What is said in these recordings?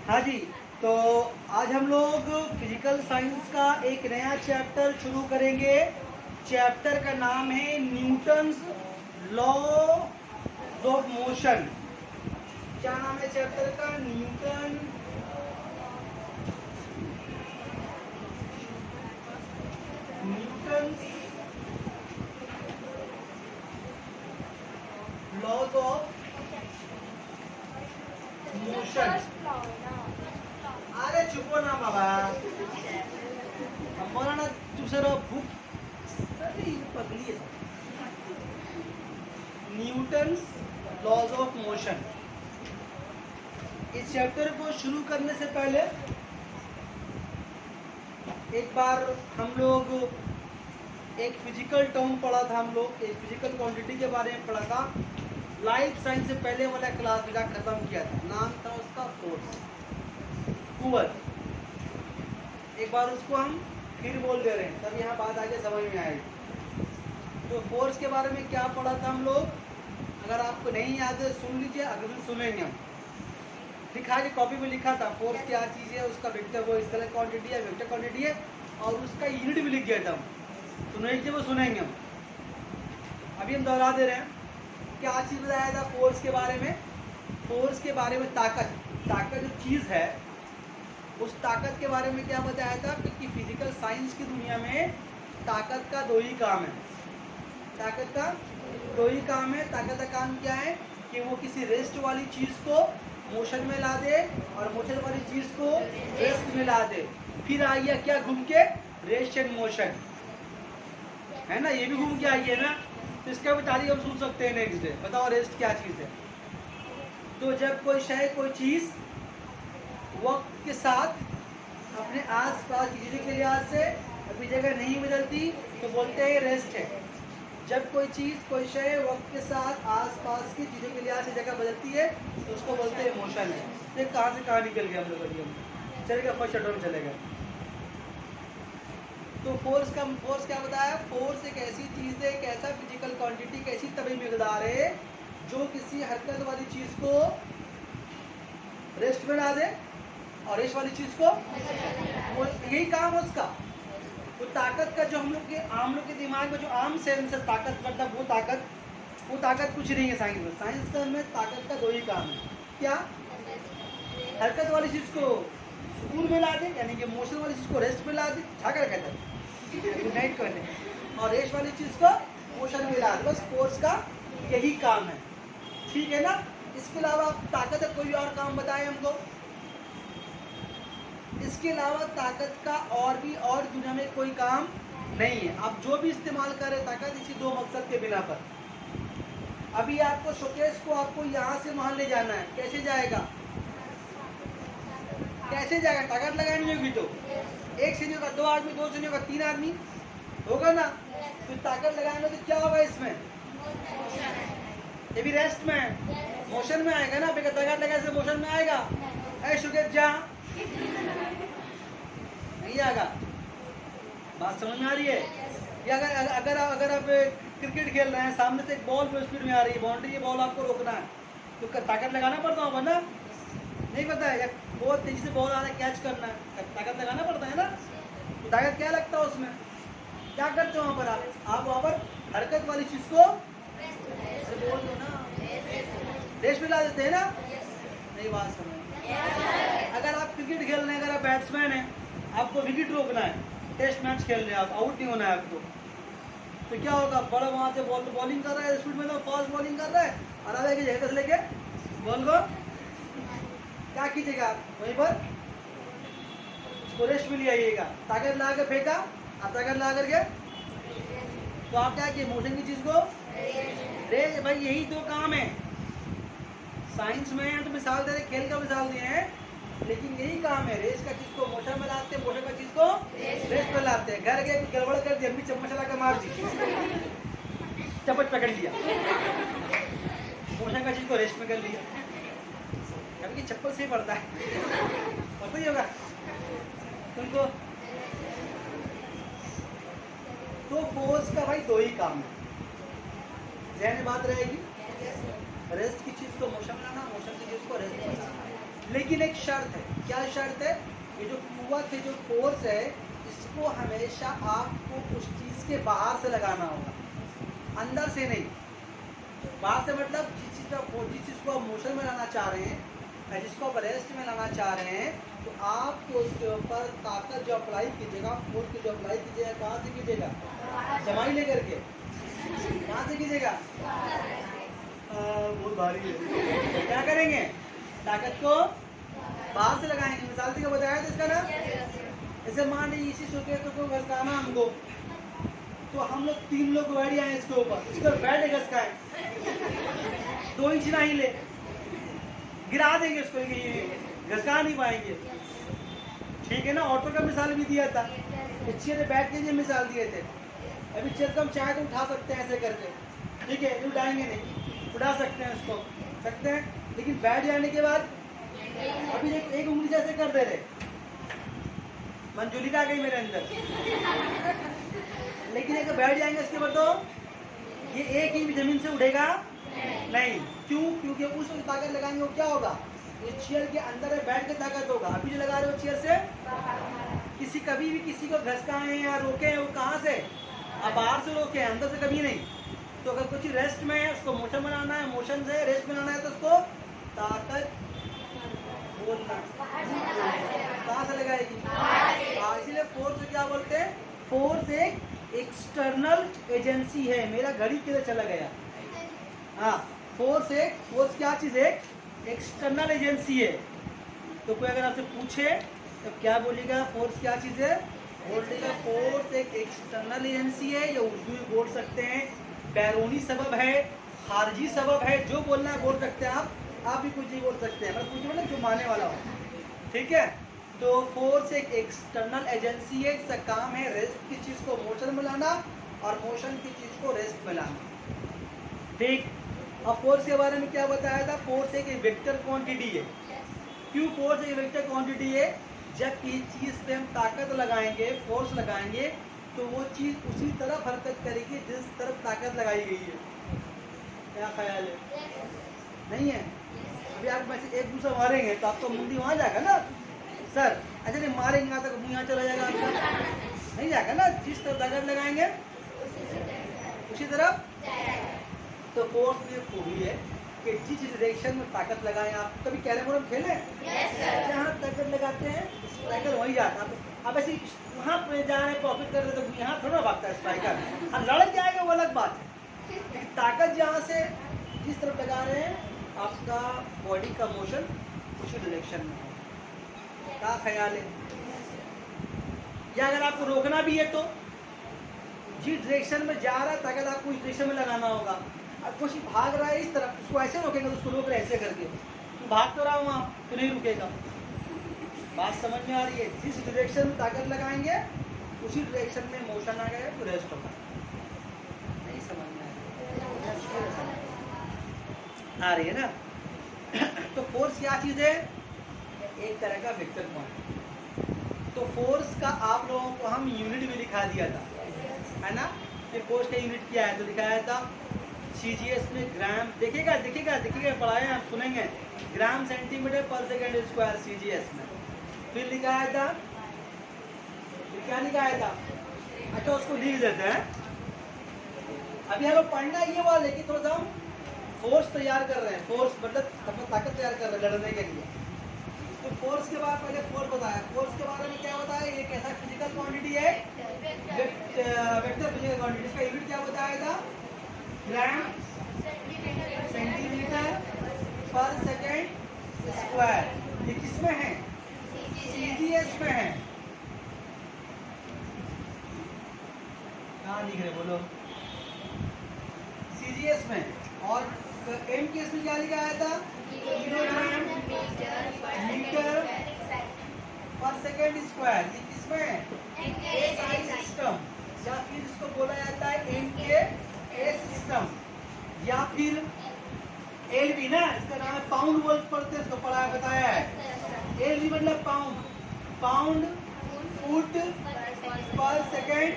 हाँ जी, तो आज हम लोग फिजिकल साइंस का एक नया चैप्टर शुरू करेंगे। चैप्टर का नाम है न्यूटन्स लॉ ऑफ मोशन। क्या नाम है चैप्टर का? Newton Newton's laws of motion. अरे चुपो ना बाबा, बोला ना चुप से रहो। भूख पगली है। Newton's laws of motion. इस चैप्टर को शुरू करने से पहले एक बार हम लोग एक फिजिकल टर्म पढ़ा था। हम लोग एक फिजिकल क्वांटिटी के बारे में पढ़ा था। लाइफ साइंस से पहले वाला क्लास में खत्म किया था। नाम था उसका फोर्स, कुवत। एक बार उसको हम फिर बोल दे रहे हैं, तब यहाँ बात आगे समझ में आएगी। तो फोर्स के बारे में क्या पढ़ा था हम लोग? अगर आपको नहीं याद है सुन लीजिए, अगले दिन सुनेंगे हम। लिखा के कॉपी में लिखा था फोर्स क्या चीज़ है, उसका वेक्टर वो स्केलर क्वांटिटी है, वेक्टर क्वांटिटी है, और उसका यूनिट भी लिख गया था हम। तो नहीं कि वो सुनेंगे हम। अभी हम दोहरा दे रहे हैं। क्या चीज़ बताया था फोर्स के बारे में? फोर्स के बारे में ताकत जो चीज़ है, उस ताकत के बारे में क्या बताया था? क्योंकि फिजिकल साइंस की दुनिया में ताकत का दो ही काम है। ताकत का दो ही काम है। ताकत का काम क्या है? कि वो किसी रेस्ट वाली चीज़ को मोशन में ला दे और मोशन वाली चीज़ को रेस्ट में ला दे। फिर आइए क्या घूम के? रेस्ट एंड मोशन, है ना? ये भी घूम के आइए ना। तो इसका भी तारीख हम सुन सकते हैं नेक्स्ट डे। बताओ रेस्ट क्या चीज़ है? तो जब कोई शय कोई चीज़ वक्त के साथ अपने आस पास की चीज़ों के लिहाज से अपनी जगह नहीं बदलती तो बोलते हैं रेस्ट है। जब कोई चीज़ कोई शय वक्त के साथ आस पास की चीज़ों के लिहाज से जगह बदलती है तो उसको बोलते हैं मोशन है। ये कहाँ से कहाँ निकल गया हम लोग? अभी चलेगा फर्स्ट शब्द में चलेगा। तो फोर्स क्या बताया? फोर्स एक ऐसी चीज़ है, एक ऐसा फिजिकल क्वांटिटी, एक ऐसी तभी मिकदार है जो किसी हरकत वाली चीज़ को रेस्ट में ला दे और रेस्ट वाली चीज़ को, यही काम है उसका। तो ताकत का जो हम लोग के दिमाग में जो आम सेंस है ताकत मतलब वो ताकत कुछ नहीं है साइंस में। साइंस का में ताकत का दो ही काम है। क्या? हरकत वाली चीज़ को सुकून में ला दे, यानी कि मोशन वाली चीज़ को रेस्ट में ला दे, झाकर कहते हैं गुड नाइट करने, और रेस्ट वाली चीज़ को मोशन में ला दे। बस फोर्स का यही काम है। ठीक है ना? इसके अलावा ताकत का कोई और काम बताएं हमको। इसके अलावा ताकत का और दुनिया में कोई काम नहीं है। आप जो भी इस्तेमाल करें ताकत, इसी दो मकसद के बिना पर। अभी आपको शोकेस को आपको यहाँ से वहाँ ले जाना है, कैसे जाएगा? कैसे जाएगा? ताकत लगानी होगी तो एक से नहीं होगा, दो आदमी, दो से नहीं होगा, तीन आदमी होगा ना। तो ताकत लगाएंगे तो क्या होगा इसमें? ये भी रेस्ट में मोशन में आएगा ना। ताकत लगाने से मोशन में आएगा? ऐ शोकेस जा, नहीं आएगा। बात समझ में आ रही है? या अगर आप क्रिकेट खेल रहे हैं, सामने से एक बॉल स्पीड में आ रही है, बाउंड्री की बॉल आपको रोकना है, तो ताकत लगाना पड़ता होगा ना? नहीं पता है? बहुत तेजी से बॉल आ रहा है, कैच करना है, ताकत लगाना पड़ता है ना। तो ताकत क्या लगता है उसमें? क्या करते हो वहाँ पर आप वहाँ पर हरकत वाली चीज़ को बोल दो ना, रेस्ट में ला देते हैं ना। नहीं बात समझ। अगर आप क्रिकेट खेल रहे हैं, अगर आप बैट्समैन हैं, आपको विकेट रोकना है, टेस्ट मैच खेल रहे हैं, आप आउट नहीं होना है आपको, तो क्या होगा? बड़ा वहाँ से बॉलिंग कर रहा है स्पीड में, तो फास्ट बॉलिंग कर रहा है, और आगे की जगह से लेके बॉल को क्या कीजिएगा? वहीं पर उसको रेस्ट में ले आइएगा। ताकत लगा के फेंका और ताकत लगा करके तो आप क्या किए? मोशन की चीज़ को रेस। भाई यही दो काम है साइंस में। तो मिसाल दे रहे, खेल का मिसाल दिए हैं, लेकिन यही काम है। रेस का चीज़ को मोशन में लाते हैं, मोशन का चीज़ को रेस में लाते हैं। घर गए गड़बड़ कर दिया, भी चम्मच लगा के मार दी, चम्मच पकड़ लिया, मोशन का चीज़ को रेस्ट में कर लिया। कभी की चप्पल से ही पड़ता है, पता ही होगा तुमको। तो फोर्स का भाई दो ही काम है। ज़हन में बात रहेगी। रेस्ट की चीज़ को मोशन में लाना, मोशन की चीज़ को रेस्ट में लाना। लेकिन एक शर्त है। क्या शर्त है? ये जो कुव्वत है, जो फोर्स है, इसको हमेशा आपको उस चीज़ के बाहर से लगाना होगा, अंदर से नहीं। बाहर से मतलब जिस चीज़ को आप मोशन में लाना चाह रहे हैं या जिसको आप रेस्ट में लाना चाह रहे हैं, तो आपको उसके ऊपर ताकत जो अप्लाई कीजिएगा, फोर्स की जो अप्लाई कीजिएगा, कहाँ से कीजिएगा? जमाई लेकर के। कहाँ से कीजिएगा? बहुत भारी है। क्या करेंगे? ताकत को बाहर से लगाएंगे। मिसाल से बताया था इसका ना, जैसे मान लीजिए इसी सोचे को घसकाना हमको, तो हम लोग 3 लोग बैठ जाए इसके ऊपर, इसके ऊपर बैठ घसकाए, 2 इंच ना हिले, गिरा देंगे उसको, घसका नहीं पाएंगे। ठीक है ना? ऑटो का मिसाल भी दिया था, चेयर पे बैठ के मिसाल दिए थे। अभी चेयर को हम चाहे तो उठा सकते हैं ऐसे करके, ठीक है, उठाएंगे नहीं, उठा सकते हैं उसको, सकते हैं, लेकिन बैठ जाने के बाद अभी एक उंगली से ऐसे कर दे रहे, मंजूरी आ गई मेरे अंदर। लेकिन अगर बैठ जाएंगे इसके बाद तो ये एक ही जमीन से उठेगा नहीं। क्यों? क्योंकि उस ताकत लगाएंगे वो क्या होगा? ये चेयर के अंदर बैठ के ताकत होगा। अभी जो लगा रहे हो चेयर से, किसी कभी भी किसी को घसकाएं या रोके, वो कहाँ से? अब बाहर से रोके, अंदर से कभी नहीं। तो अगर कुछ रेस्ट में है, उसको मोशन बनाना है, मोशन से रेस्ट बनाना है, तो उसको ताकत बोलना कहाँ से लगाएगी? इसीलिए फोर्स को क्या बोलते हैं? फोर्स एक एक्सटर्नल एजेंसी है। मेरा घड़ी किधर चला गया? हाँ, फोर्स क्या चीज़ है? एक्सटर्नल एजेंसी है। तो कोई अगर आपसे पूछे तो क्या बोलेगा? फोर्स क्या चीज़ है? बोलेगा फोर्स एक एक्सटर्नल एजेंसी है, या उर्दू में बोल सकते हैं बैरूनी सबब है, खारजी सबब है, जो बोलना है बोल सकते हैं आप भी कुछ नहीं बोल सकते हैं, मतलब कुछ मतलब जो मानने वाला हो। ठीक है? तो फोर्स एक एक्सटर्नल एजेंसी है, इसका काम है रेस्ट की चीज़ को मोशन में लाना और मोशन की चीज़ को रेस्ट में लाना। ठीक। अब फोर्स के बारे में क्या बताया था? फोर्स एक वेक्टर क्वांटिटी है। क्यों फोर्स एक वेक्टर क्वांटिटी है? जब किसी चीज़ पे हम ताकत लगाएंगे, फोर्स लगाएंगे, तो वो चीज़ उसी तरफ हरकत करेगी जिस तरफ ताकत लगाई गई है। क्या ख्याल है? नहीं है? अभी आप में से एक दूसरा मारेंगे तो आपको मुंडी वहाँ जाएगा ना सर, अच्छा नहीं मारेंगे तो मुँह यहाँ चला जाएगा आपका, नहीं जाएगा ना। जिस तरफ ताकत लगाएंगे उसी तरफ। तो फोर्स में खूबी है कि जिस डायरेक्शन में ताकत लगाएं। आप कभी कैरम बोर्ड खेले? जहाँ ताकत लगाते हैं स्ट्राइकर वहीं जाता है। अब ऐसे वहाँ पे जा रहे हैं, प्रॉफिट कर रहे, तो यहाँ थोड़ा भागता है स्ट्राइकर, अब लड़ जाएगा वो अलग बात है। लेकिन ताकत जहाँ से जिस तरफ लगा रहे हैं, आपका बॉडी का मोशन उसी डायरेक्शन में है। क्या ख्याल है? या अगर आपको रोकना भी है तो जिस डायरेक्शन में जा रहा है ताकत आपको इस डायरेक्शन में लगाना होगा। अब कुछ भाग रहा है इस तरफ, उसको ऐसे रोकेंगे तो उसको रोक रहे ऐसे करके, तो भाग तो रहा वहाँ तो नहीं रुकेगा। बात समझ में आ रही है? जिस डायरेक्शन में ताकत लगाएंगे उसी डायरेक्शन में मोशन आ गया तो रेस्ट होगा। नहीं समझ में आ रही है ना? तो फोर्स क्या चीज़ है? एक तरह का वेक्टर क्वांटिटी। तो फोर्स का आप लोगों को हम यूनिट भी लिखा दिया था, है ना? कि फोर्स का यूनिट क्या है? तो दिखाया था CGS में ग्राम, देखिएगा पढ़ाए आप सुनेंगे, ग्राम सेंटीमीटर पर सेकंड स्क्वायर CGS में। फिर लिखाया था, क्या लिखाया था? अच्छा उसको लिख देते हैं। अभी हमें पढ़ना ये वाला, लेकिन थोड़ा सा हम फोर्स तैयार कर रहे हैं, फोर्स मतलब ताकत तैयार कर रहे हैं लड़ने के लिए। तो फोर्स के बाद पहले फोर्स बताया, फोर्स के बारे में क्या बताया? ये कैसा फिजिकल क्वांटिटी है? Vector physical quantity. इसका यूनिट क्या बताया था? ग्राम सेंटीमीटर पर सेकेंड स्क्वायर। ये किसमें है? CGS में है। कहाँ लिख रहे बोलो? CGS में। और M केस में क्या लिखा आया था? किलोग्राम मीटर पर सेकेंड स्क्वायर। ये किसमें है? SI सिस्टम, या फिर इसको बोला जाता है MKA सिस्टम, या फिर LV ना, इसका नाम है पाउंड बोल पढ़ते हैं, इसको पढ़ाया बताया है। LV मतलब पाउंड, पाउंड फुट पर सेकेंड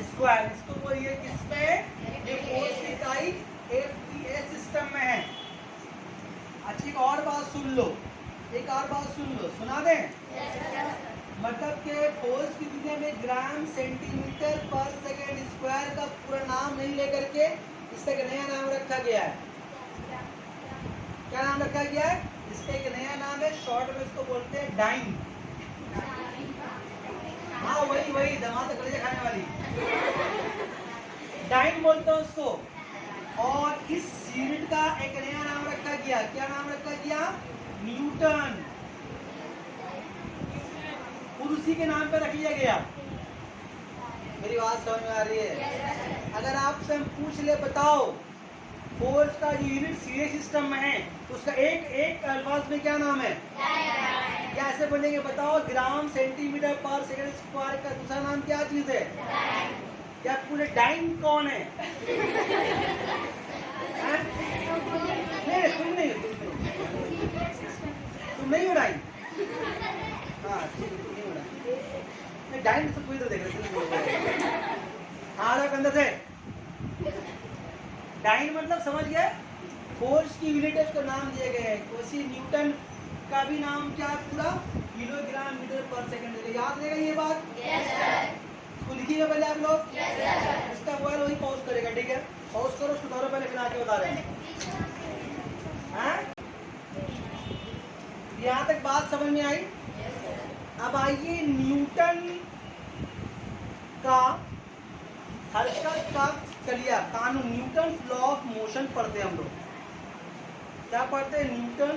स्क्वायर। इसको बोलिए किसमें? ये फोर्स की इकाई FPS सिस्टम में है। अच्छा एक और बात सुन लो, एक और बात सुन लो, सुना दें? मतलब के फोर्स की दुनिया में ग्राम सेंटीमीटर पर सेकेंड स्क्वायर का पूरा नाम नहीं लेकर के इसका एक नया नाम रखा गया है। क्या नाम रखा गया है? इसका एक नया नाम है, शॉर्ट में इसको बोलते हैं डाइन। हाँ वही दमा तो कलेजा खाने वाली डाइन बोलते हैं उसको। और इस यूनिट का एक नया नाम रखा गया, क्या नाम रखा गया? न्यूटन। खुद उसी के नाम पे रख लिया गया। मेरी बात समझ में आ रही है? अगर आपसे हम पूछ ले बताओ फोर्स का जो यूनिट सीरियस सिस्टम में है उसका एक अल्फाज में क्या नाम है? क्या ऐसे बोलेंगे? बताओ ग्राम सेंटीमीटर पर सेकंड स्क्वायर का दूसरा नाम क्या चीज है? क्या पूरे डाइन कौन है? नहीं तुम नहीं हो डाइन। हाँ डाइन से कोई तो देख रहे हाँ अंदर से डाइन मतलब समझ गए? फोर्स की यूनिट है, उसको नाम दिए गए हैं। उसी न्यूटन का भी नाम क्या है पूरा? किलोग्राम मीटर पर सेकंड। याद रहेगा ये बात? इसको लिखिएगा पहले आप लोग। इसका मोबाइल वही पॉज करेगा, ठीक है? पॉज करो, उसको दोनों पहले बना के बता रहे हैं। यहाँ तक बात समझ में आई? अब आइए न्यूटन का हरकत का चलिए कानून, न्यूटन लॉ ऑफ मोशन पढ़ते हैं हम लोग। क्या पढ़ते हैं? Newton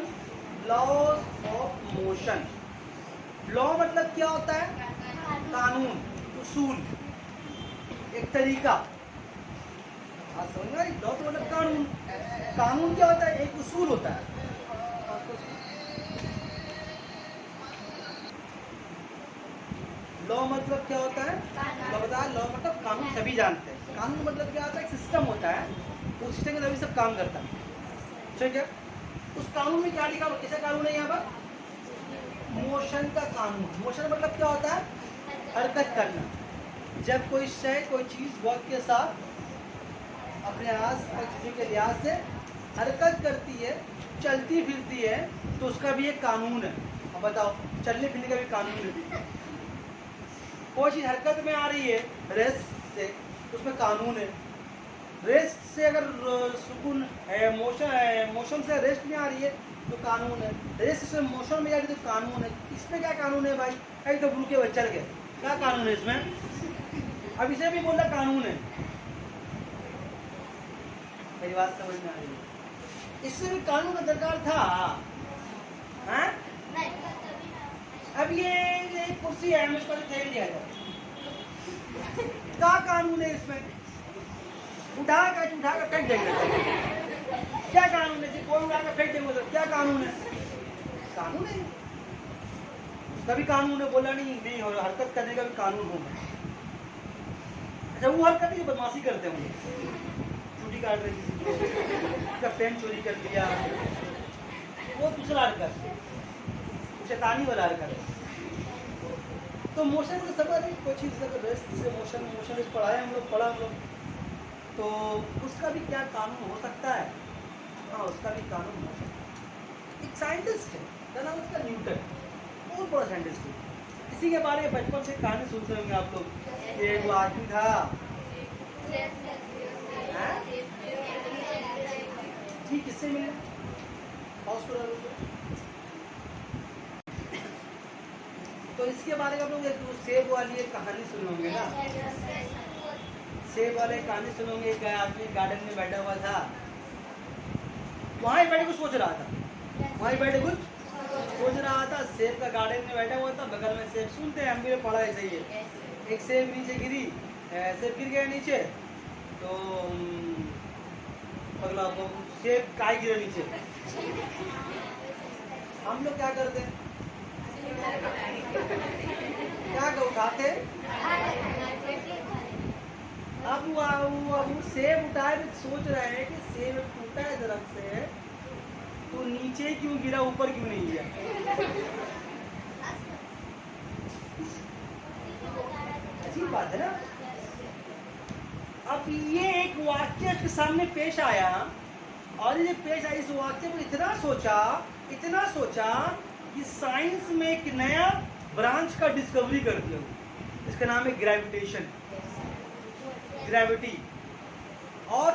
laws of motion. Law मतलब क्या होता है? कानून, उसूल, एक तरीका। आप समझ में? लॉ तो मतलब कानून। कानून क्या होता है? एक उसूल होता है। लॉ मतलब क्या होता है? लॉ बताया, लॉ मतलब कानून, सभी जानते हैं। कानून मतलब क्या होता है? एक सिस्टम होता है, उस सिस्टम के तभी सब काम करता है, ठीक है? उस कानून में क्या लिखा हुआ? किसका कानून है यहाँ पर? मोशन का कानून। मोशन मतलब क्या होता है? हरकत करना। जब कोई शय, कोई चीज वक्त के साथ अपने आस के लिहाज से हरकत करती है, चलती फिरती है, तो उसका भी एक कानून है। अब बताओ, चलने फिरने का भी कानून है। कोई चीज हरकत में आ रही है रेस्ट से, उसमें कानून है। रेस्ट से अगर सुकून है, मोशन से रेस्ट में आ रही है तो कानून है। रेस्ट से मोशन में आ रही है तो कानून है। इसमें क्या कानून है भाई? अभी तो रुके हुए चल गए, क्या कानून है इसमें? अब इसे भी बोला कानून है। मेरी बात समझ में आ रही है? इससे भी कानून का दरकार था। हाँ? अब ये कुर्सी है, हम इसको फेंक दिया जाए, क्या कानून है इसमें? उठा कर फेंक देंगे, क्या कानून है? कोई उठा कर फेंक देंगे तो क्या कानून है? कानून है, उसका भी कानून है। बोला नहीं हो, हरकत करने का भी कानून होगा। अच्छा, वो हरकत नहीं, बदमाशी करते होंगे, चूड़ी काट रहे किसी का पेन चोरी कर लिया, वो दूसरा हरकत, शैतानी वाला हरकत। तो मोशन को समझ नहीं, कोई चीज़ अगर रेस्ट से मोशन पढ़ाए हम लोग, तो उसका भी क्या कानून हो सकता है? हाँ, उसका भी कानून हो सकता है। एक साइंटिस्ट है, क्या नाम उसका? न्यूटन। बहुत बड़ा साइंटिस्ट है। इसी के बारे में बचपन से कहानी सुनते होंगे आप लोग। एक वो आदमी था, ठीक, किससे मिला? तो इसके बारे में आप लोग सेब वाली एक कहानी सुने होंगे ना? सेब वाले कहानी सुनोगे। एक आदमी गार्डन में बैठा हुआ था, वहीं बैठे कुछ सोच रहा था, सेब का गार्डन में बैठा हुआ था, बगल में सेब। सुनते हैं, हम भी पढ़ा ऐसे ही है। एक सेब नीचे गिरी, सेब गिर गया नीचे, तो अगला सेब काय गिरे नीचे। हम लोग क्या करते हैं? क्या उठाते? अब सेब उठाए, सोच रहे हैं कि सेब टूटा है दरख्त से, तो नीचे क्यों गिरा, ऊपर क्यों नहीं गया? अच्छी बात है ना? अब ये एक वाक्य के सामने पेश आया और ये पेश आई इस वाक्य में इतना सोचा कि साइंस में एक नया ब्रांच का डिस्कवरी कर दिया। इसका नाम है ग्रेविटेशन, ग्रेविटी। और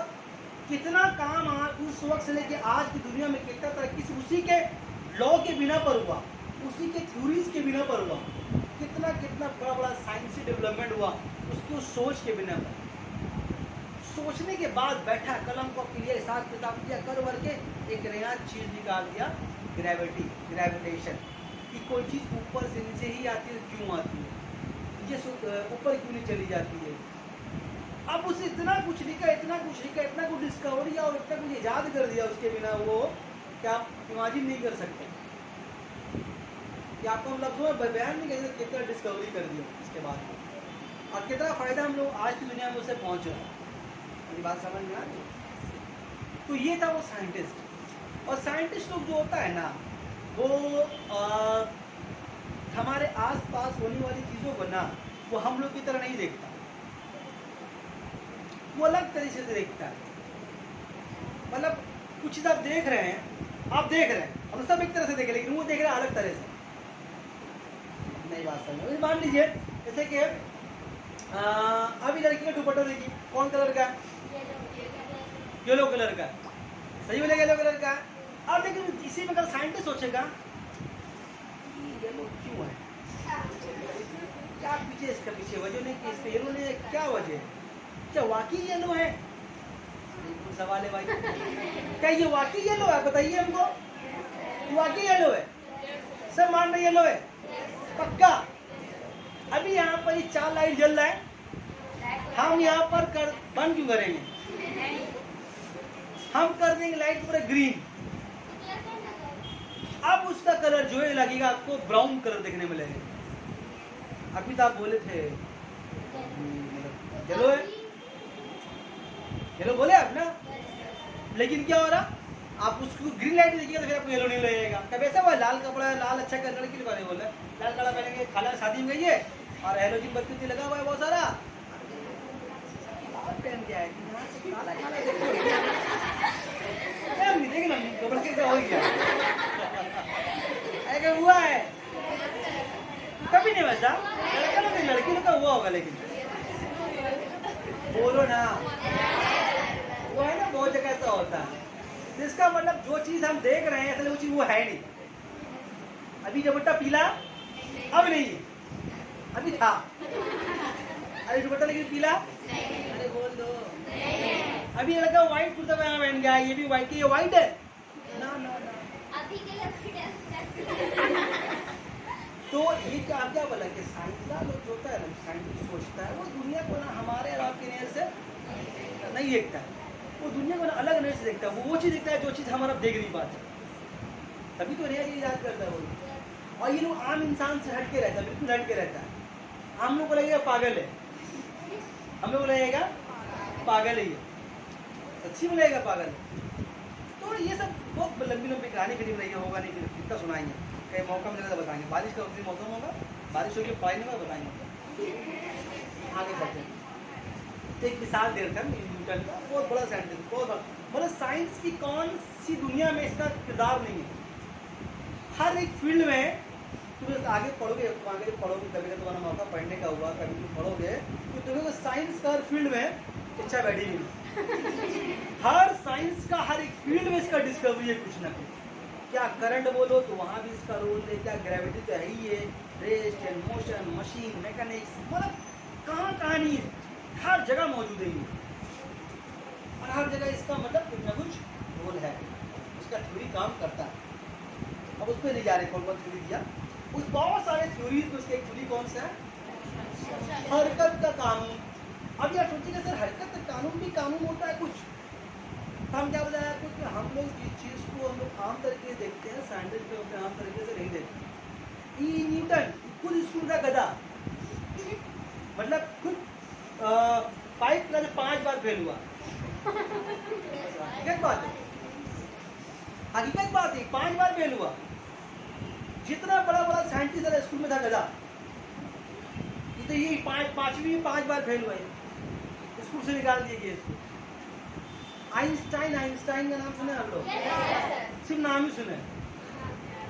कितना काम उस वक्त से लेके आज की दुनिया में कितना तरक्की उसी के लॉ के बिना पर हुआ, उसी के थ्योरीज के बिना पर हुआ। कितना कितना बड़ा बड़ा साइंसी डेवलपमेंट हुआ उसकी उस सोच के बिना पर। सोचने के बाद बैठा, कलम को क्लियर हिसाब किताब किया, कर वर के एक नया चीज निकाल दिया, ग्रेविटी, ग्रेविटेशन। कि कोई चीज ऊपर से नीचे ही आती है, क्यों आती है, नीचे ऊपर क्यों नहीं चली जाती है। अब उसे इतना कुछ लिखा, इतना कुछ डिस्कवरी और इतना कुछ ईजाद कर दिया उसके बिना, वो क्या आप इमेजिन नहीं कर सकते कि आपको हम लफ्ज़ों में बयान नहीं कर सकते कितना डिस्कवरी कर दिया इसके बाद, और कितना फायदा हम लोग आज की दुनिया में उसे पहुंच रहा है। मेरी बात समझ में आ रही? तो ये था वो साइंटिस्ट। और साइंटिस्ट लोग जो होता है ना, वो हमारे आसपास होने वाली चीज़ों को ना, वो हम लोग की तरह नहीं देखता, वो अलग तरीके से देखता है। मतलब कुछ चीज़ आप देख रहे हैं, हम सब एक तरह से देखें, लेकिन वो देख रहा है अलग तरह से। नई बात समझ, मान लीजिए जैसे कि अभी लड़की का दुपट्टा देखिए, कौन कलर का है? येलो कलर का। सही बोलेगा, येलो कलर का। अब लेकिन इसी में अगर साइंटिस्ट सोचेगा येलो क्यों है, क्या पीछे इसका पीछे वजह नहीं कि इसका येलो नहीं है, क्या वजह है, क्या वाकई येलो है? सवाल है भाई, क्या ये वाकई येलो है? बताइए हमको, वाकई येलो है? सब मान रहे येलो है, पक्का। अभी यहाँ पर ये 4 लाइट जल रहा है, हम यहाँ पर बंद क्यों करेंगे? हम कर देंगे लाइट पूरा ग्रीन। अब उसका कलर जो है लगेगा आपको ब्राउन कलर देखने में लगेगा। अभी तो आप बोले थे येलो है, येलो बोले आप ना, लेकिन क्या हो रहा, आप उसको ग्रीन लाइट देखिएगा तो फिर आपको येलो नहीं लगेगा। कभी ऐसा हुआ लाल कपड़ा, लाल अच्छा कर लड़की के बोले लाल कपड़ा पहनेंगे, खाला शादी में गई है और हेलोजन बत्ती लगा हुआ है बहुत सारा, पहन के आए काला काला देखना कपड़ा कैसा हो गया, ऐसा हुआ है कभी नहीं वैसा, लड़की लोग का हुआ होगा। लेकिन बोलो ना, वो है ना बहुत जगह ऐसा होता है, जिसका मतलब जो चीज हम देख रहे हैं असल वो चीज वो है नहीं। अभी दुपट्टा पीला अब नहीं, अभी था, अरे दुपट्टा लेकिन पीला, अरे बोल दो, अभी लड़का व्हाइट कुर्ता पहन गया, ये भी व्हाइट, ये व्हाइट है ना ना ना, तो ये क्या आप क्या बोला कि साइंसदान लोग जो होता है ना, साइंटिस्ट सोचता है, वो दुनिया को ना हमारे और आपके नजर से नहीं देखता है, वो दुनिया को ना अलग नजर से देखता है। वो चीज़ देखता है जो चीज़ हमारा देख नहीं पाते, तभी तो नया चीज़ याद करता है वो। और ये लोग आम इंसान से हट के रहता है, बिल्कुल हट के रहता है। हम लोग को लगेगा पागल है, हम लोग को लगेगा पागल है, ये सच्ची में लगेगा पागल है। तो ये सब बहुत लंबी लंबी कहानी फिल्म रही है, होगा नहीं फिर कितना सुनाएंगे, कहीं मौका मिलेगा तो बताएंगे। बारिश का उसी मौसम होगा, बारिश होगी पढ़ाई नहीं होगा, बताएंगे। आगे बढ़ते हैं, एक मिसाल दे रखा है न्यूटन का, बहुत बड़ा साइंटिस्ट, बहुत बड़ा, मतलब साइंस की कौन सी दुनिया में इसका किरदार नहीं है। हर एक फील्ड में तुम आगे पढ़ोगे कभी तुम्हारा मौका पढ़ने का हुआ, कभी तुम पढ़ोगे तो तुम्हें साइंस का हर फील्ड में इच्छा बैठी हुई। हर साइंस का हर एक फील्ड में इसका डिस्कवरी है कुछ ना कुछ। क्या करंट बोलो तो वहाँ भी इसका रोल है, क्या ग्रेविटी तो है ही है, rest and motion, machine, mechanics, मतलब कहाँ कहानी है, हर जगह मौजूद है ये, और हर जगह इसका मतलब कुछ ना कुछ रोल है, उसका थ्योरी काम करता है। अब उस पर नहीं जा रहे कौन कौन थ्योरी दिया, उस बहुत सारे थ्योरीज में उसका एक थ्योरी कौन सा है, हरकत का कानून। अब यार सोचिएगा सर हरकत का कानून भी कानून होता है कुछ, तो हम क्या बताया आपको कि हम लोग इस चीज़ को हम लोग आम तरीके से देखते हैं, साइंटिस्ट पे आम तरीके से नहीं देखते। ई न्यूटन खुद स्कूल का गधा, मतलब खुद 5 क्लास 5 बार फेल हुआ, हकीकत बात है, हकीकत बात है, 5 बार फेल हुआ। जितना बड़ा बड़ा साइंटिस्ट है स्कूल में था गधा, तो ये 5वीं में 5 बार फेल हुआ है, स्कूल से निकाल दिए गए इसको। आइंस्टाइन, आइंस्टाइन का नाम सुने आप लोग? सिर्फ नाम ही सुने।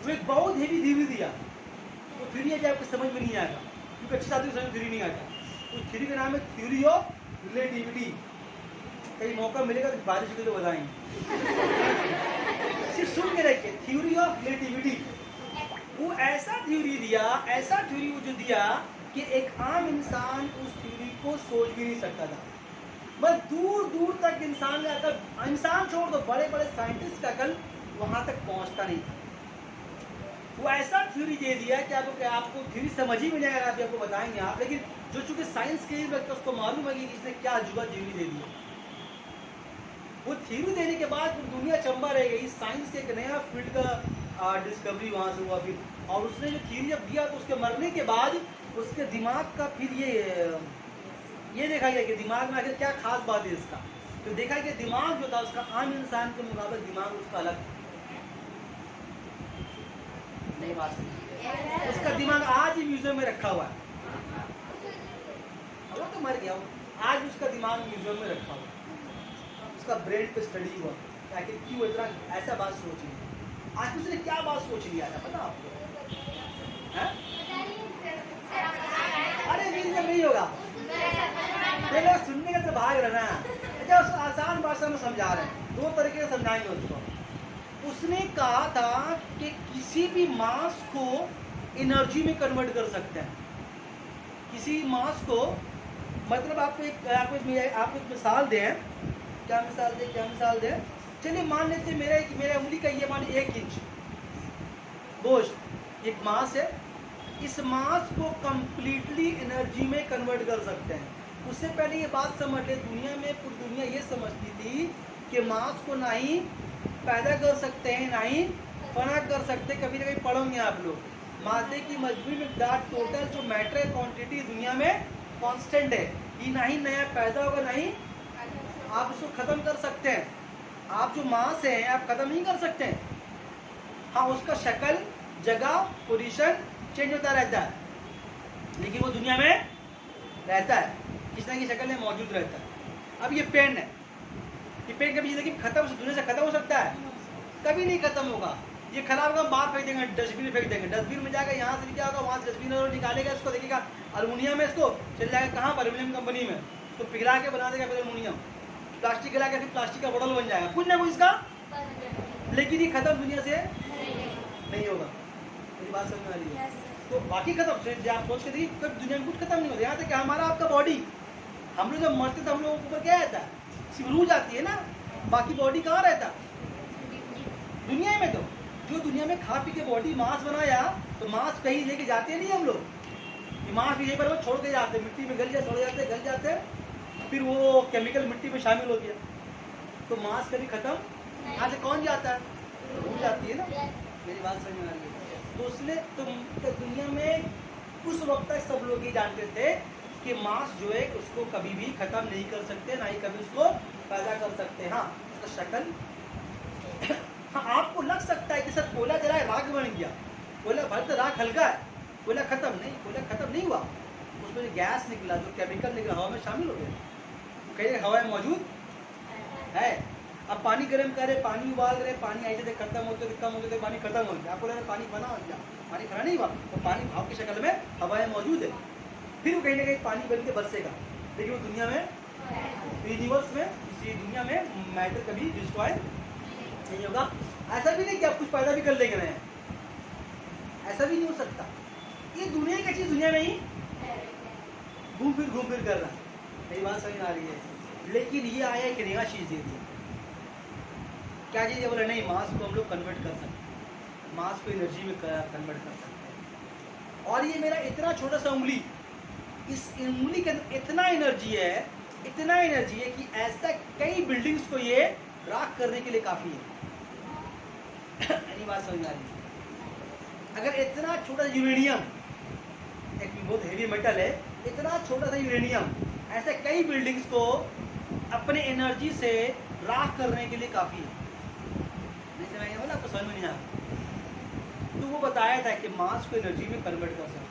वो एक बहुत हेवी थ्योरी दिया, वो थ्योरी अभी आपको समझ में नहीं आएगा क्योंकि अच्छी आदमी को समझ थ्योरी नहीं आता। उस थ्योरी का नाम है थ्योरी ऑफ रिलेटिविटी। कहीं मौका मिलेगा तो बारिश को तो बताएंगे। सिर्फ सुन के रखिए, थ्योरी ऑफ रिलेटिविटी। वो ऐसा थ्योरी दिया, ऐसा थ्योरी वो जो दिया कि एक आम इंसान उस थ्योरी को सोच भी नहीं सकता था। बस दूर दूर तक इंसान का अकल, इंसान छोड़ दो, बड़े बड़े साइंटिस्ट का अकल वहां तक पहुंचता नहीं था। वो ऐसा थ्योरी दे दिया कि आपको थ्योरी समझ ही में नहीं आएगा, आपको बताएंगे आप, लेकिन जो चूंकि साइंस के व्यक्ति उसको मालूम है कि इसने क्या जुआ थ्योरी दे दिया। वो थ्योरी देने के बाद दुनिया चंबा रह गई, साइंस के एक नया फील्ड का डिस्कवरी वहां से हुआ फिर। और उसने जो थ्योरी जब दिया तो उसके मरने के बाद उसके दिमाग का फिर ये देखा गया कि दिमाग में आखिर क्या खास बात है इसका। तो देखा कि दिमाग जो था उसका आम इंसान के मुकाबले दिमाग उसका अलग था। नहीं बात नहीं। उसका दिमाग आज ही म्यूजियम में रखा हुआ है, वो तो मर गया, आज उसका दिमाग म्यूजियम में रखा हुआ है। उसका ब्रेन पे स्टडी हुआ आखिर क्यों इतना ऐसा बात सोच लिया, आज उसने क्या बात सोच लिया था पता आपको? अरे म्यूजियम नहीं होगा, पहले सुनने का तो भाग रहा है। अच्छा, उस आसान भाषा में समझा रहे हैं, दो तरीके से समझाएंगे उसको। उसने कहा था कि किसी भी मास को एनर्जी में कन्वर्ट कर सकते हैं। किसी मास को, मतलब आपको एक मिसाल दें। क्या मिसाल दें? चलिए मान लेते मेरे उंगली का ये मान 1 इंच गोश्त एक मास है। इस मास को कंप्लीटली एनर्जी में कन्वर्ट कर सकते हैं। उससे पहले ये बात समझ ले, दुनिया में पूरी दुनिया ये समझती थी कि मास को ना ही पैदा कर सकते हैं ना ही फना कर सकते। कभी ना कभी पढ़ोगे आप लोग, मादे की मजबूरी मिकदार टोटल जो मैटर क्वांटिटी दुनिया में कांस्टेंट है, ये ना ही नया पैदा होगा ना ही आप इसको खत्म कर सकते हैं। आप जो मास है आप खत्म नहीं कर सकते हैं। हाँ, उसका शक्ल, जगह, पोजीशन चेंज होता रहता है, लेकिन वो दुनिया में रहता है, किसी ना किसी शक्ल में मौजूद रहता है। अब ये पेन है, ये पेन कभी जिंदगी खत्म दुनिया से खत्म हो सकता है? कभी नहीं खत्म होगा। ये खराब होगा, बाहर फेंक देंगे, डस्टबिन में फेंक देंगे। डस्टबिन में जाकर यहाँ से क्या होगा, वहाँ से डस्टबिन निकालेगा, इसको देखेगा अल्युमिनियम में, इसको चल जाएगा कहाँ पर, एल्यूमिनियम कंपनी में, तो पिघला के बना देगा फिर एल्यूमिनियम। प्लास्टिक गला के फिर प्लास्टिक का बोतल बन जाएगा, कुछ ना कुछ इसका, लेकिन ये खत्म दुनिया से नहीं होगा। मेरी बात समझ में आ रही है? तो बाकी खत्म आप सोच के देखिए, कभी दुनिया में कुछ खत्म नहीं होता। यहाँ तक हमारा आपका बॉडी, हम लोग जब मरते तो हम लोगों के ऊपर क्या रहता है, सिर्फ रूह जाती है ना, बाकी बॉडी कहाँ रहता दुनिया में। तो जो दुनिया में खा पी के बॉडी मांस बनाया, तो मांस कहीं लेके जाते नहीं हम लोग, मांस भी यहीं पर वो छोड़ के जाते, मिट्टी में गल जाते, फिर वो केमिकल मिट्टी में शामिल हो गया, तो मांस कभी खत्म यहाँ से कौन जाता है, रूह जाती है ना। मेरी बात समझ में आ रही है? तो उसने तो दुनिया में उस वक्त तक सब लोग ये जानते थे कि मांस जो है उसको कभी भी खत्म नहीं कर सकते, ना ही कभी उसको पैदा कर सकते। हाँ, उसका शक्ल हाँ, आपको लग सकता है कि सर कोयला जला है राख बन गया, कोयला भर तो राख हल्का है, कोयला खत्म नहीं हुआ। उसमें जो गैस निकला, जो केमिकल निकला, हवा में शामिल हो गया, कहीं हवा में मौजूद है। अब पानी गर्म करे, पानी उबाल रहे, पानी ऐसे थे खत्म होते कम होते थे, पानी खत्म हो गया, आपको लग रहा है पानी बना हो गया, पानी खड़ा नहीं हुआ, तो पानी भाव की शक्ल में हवाएं मौजूद है, फिर वो कहीं ना कहीं पानी बन के बरसेगा। लेकिन वो दुनिया में, यूनिवर्स में, इसी दुनिया में मैटर कभी डिस्ट्रॉय नहीं होगा। ऐसा भी नहीं कि आप कुछ पैदा भी कर लेंगे नया, ऐसा भी नहीं हो सकता। ये दुनिया की चीज दुनिया में ही घूम फिर कर रहा है। मेरी बात समझ आ रही है? लेकिन ये आया एक नया चीज दे दी। क्या चीज है? बोला नहीं, मास को हम लोग कन्वर्ट कर सकते हैं, मास को एनर्जी में कन्वर्ट कर सकते हैं। और ये मेरा इतना छोटा सा उंगली, इस उंगली के अंदर इतना एनर्जी है कि ऐसा कई बिल्डिंग्स को ये राख करने के लिए काफी है। नहीं बात समझ आ रही है? अगर इतना छोटा यूरेनियम, एक बहुत हेवी मेटल है, इतना छोटा सा यूरेनियम ऐसे कई बिल्डिंग्स को अपने एनर्जी से राख करने के लिए काफी है। नहीं समझ बोला, आपको समझ में नहीं आया? तो वो बताया था कि मास को एनर्जी में कन्वर्ट कर सकते हैं,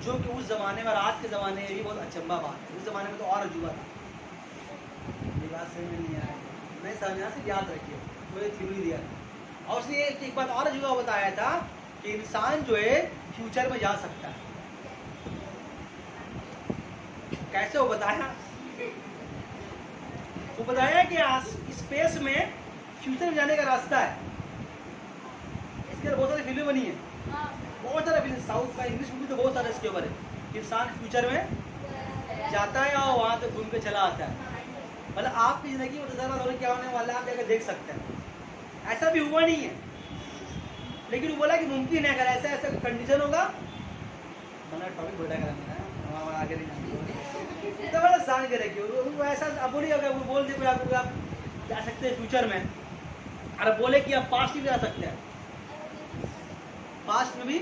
जो कि उस जमाने में और आज के जमाने में भी बहुत अचंबा बात है। उस जमाने में तो और अजूबा था। ये बात समझ में नहीं आ रही? नहीं समझना सिर्फ याद रखिए, तो ये थ्योरी दिया था। और उसने एक बात और जुगा बताया था कि इंसान जो है फ्यूचर में जा सकता है। कैसे वो बताया? वो बताया कि स्पेस में फ्यूचर में जाने का रास्ता है। इसके बहुत सारी फिल्में बनी है, बहुत सारे फिल्म, साउथ का, इंग्लिश मूवी तो बहुत सारे इसके ऊपर है। इंसान फ्यूचर में जाता है और वहाँ तक घूम के चला आता है। मतलब आपकी जिंदगी में 10,000 डॉलर क्या होने वाला है आप जाकर देख सकते हैं। ऐसा भी हुआ नहीं है, लेकिन वो बोला कि मुमकिन है अगर ऐसा ऐसा कंडीशन होगा। मतलब टॉपिक बढ़ा कर आगे नहीं तो बड़ा शान करेगी वो ऐसा। अब बोलिए अगर वो बोल दे आप जा सकते हैं फ्यूचर में, और बोले कि आप पास्ट में जा सकते हैं, पास्ट में भी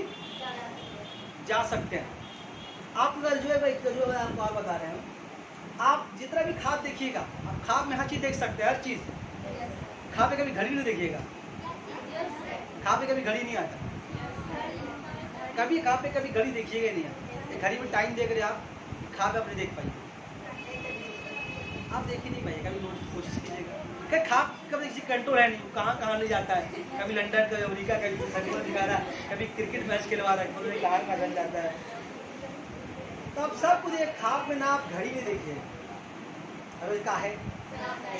जा सकते हैं। आप अगर जो है आपको आप बता रहे हैं, आप जितना भी ख्वाब देखिएगा, आप ख्वाब में हर चीज़ देख सकते हैं, हर चीज़। ख्वाब में कभी घड़ी नहीं देखिएगा, ख्वाब में कभी घड़ी नहीं आता, कभी ख्वाब में कभी घड़ी देखिएगा नहीं आप। घड़ी में टाइम देख रहे आप, ख्वाब आप नहीं देख पाइए, आप देख ही नहीं पाइए। कभी कोशिश कीजिएगा, ख्वाब कभी किसी कंट्रोल है नहीं, कहाँ कहाँ ले जाता है। कभी लंदन, कभी अमेरिका, कभी सनीवर दिखा रहा है, कभी क्रिकेट मैच खिलवा रहा है, कभी कहाँ कहाँ बन जाता है। तो अब सब कुछ एक ख्वाब में ना, आप घड़ी में देखिए। अरे काहे,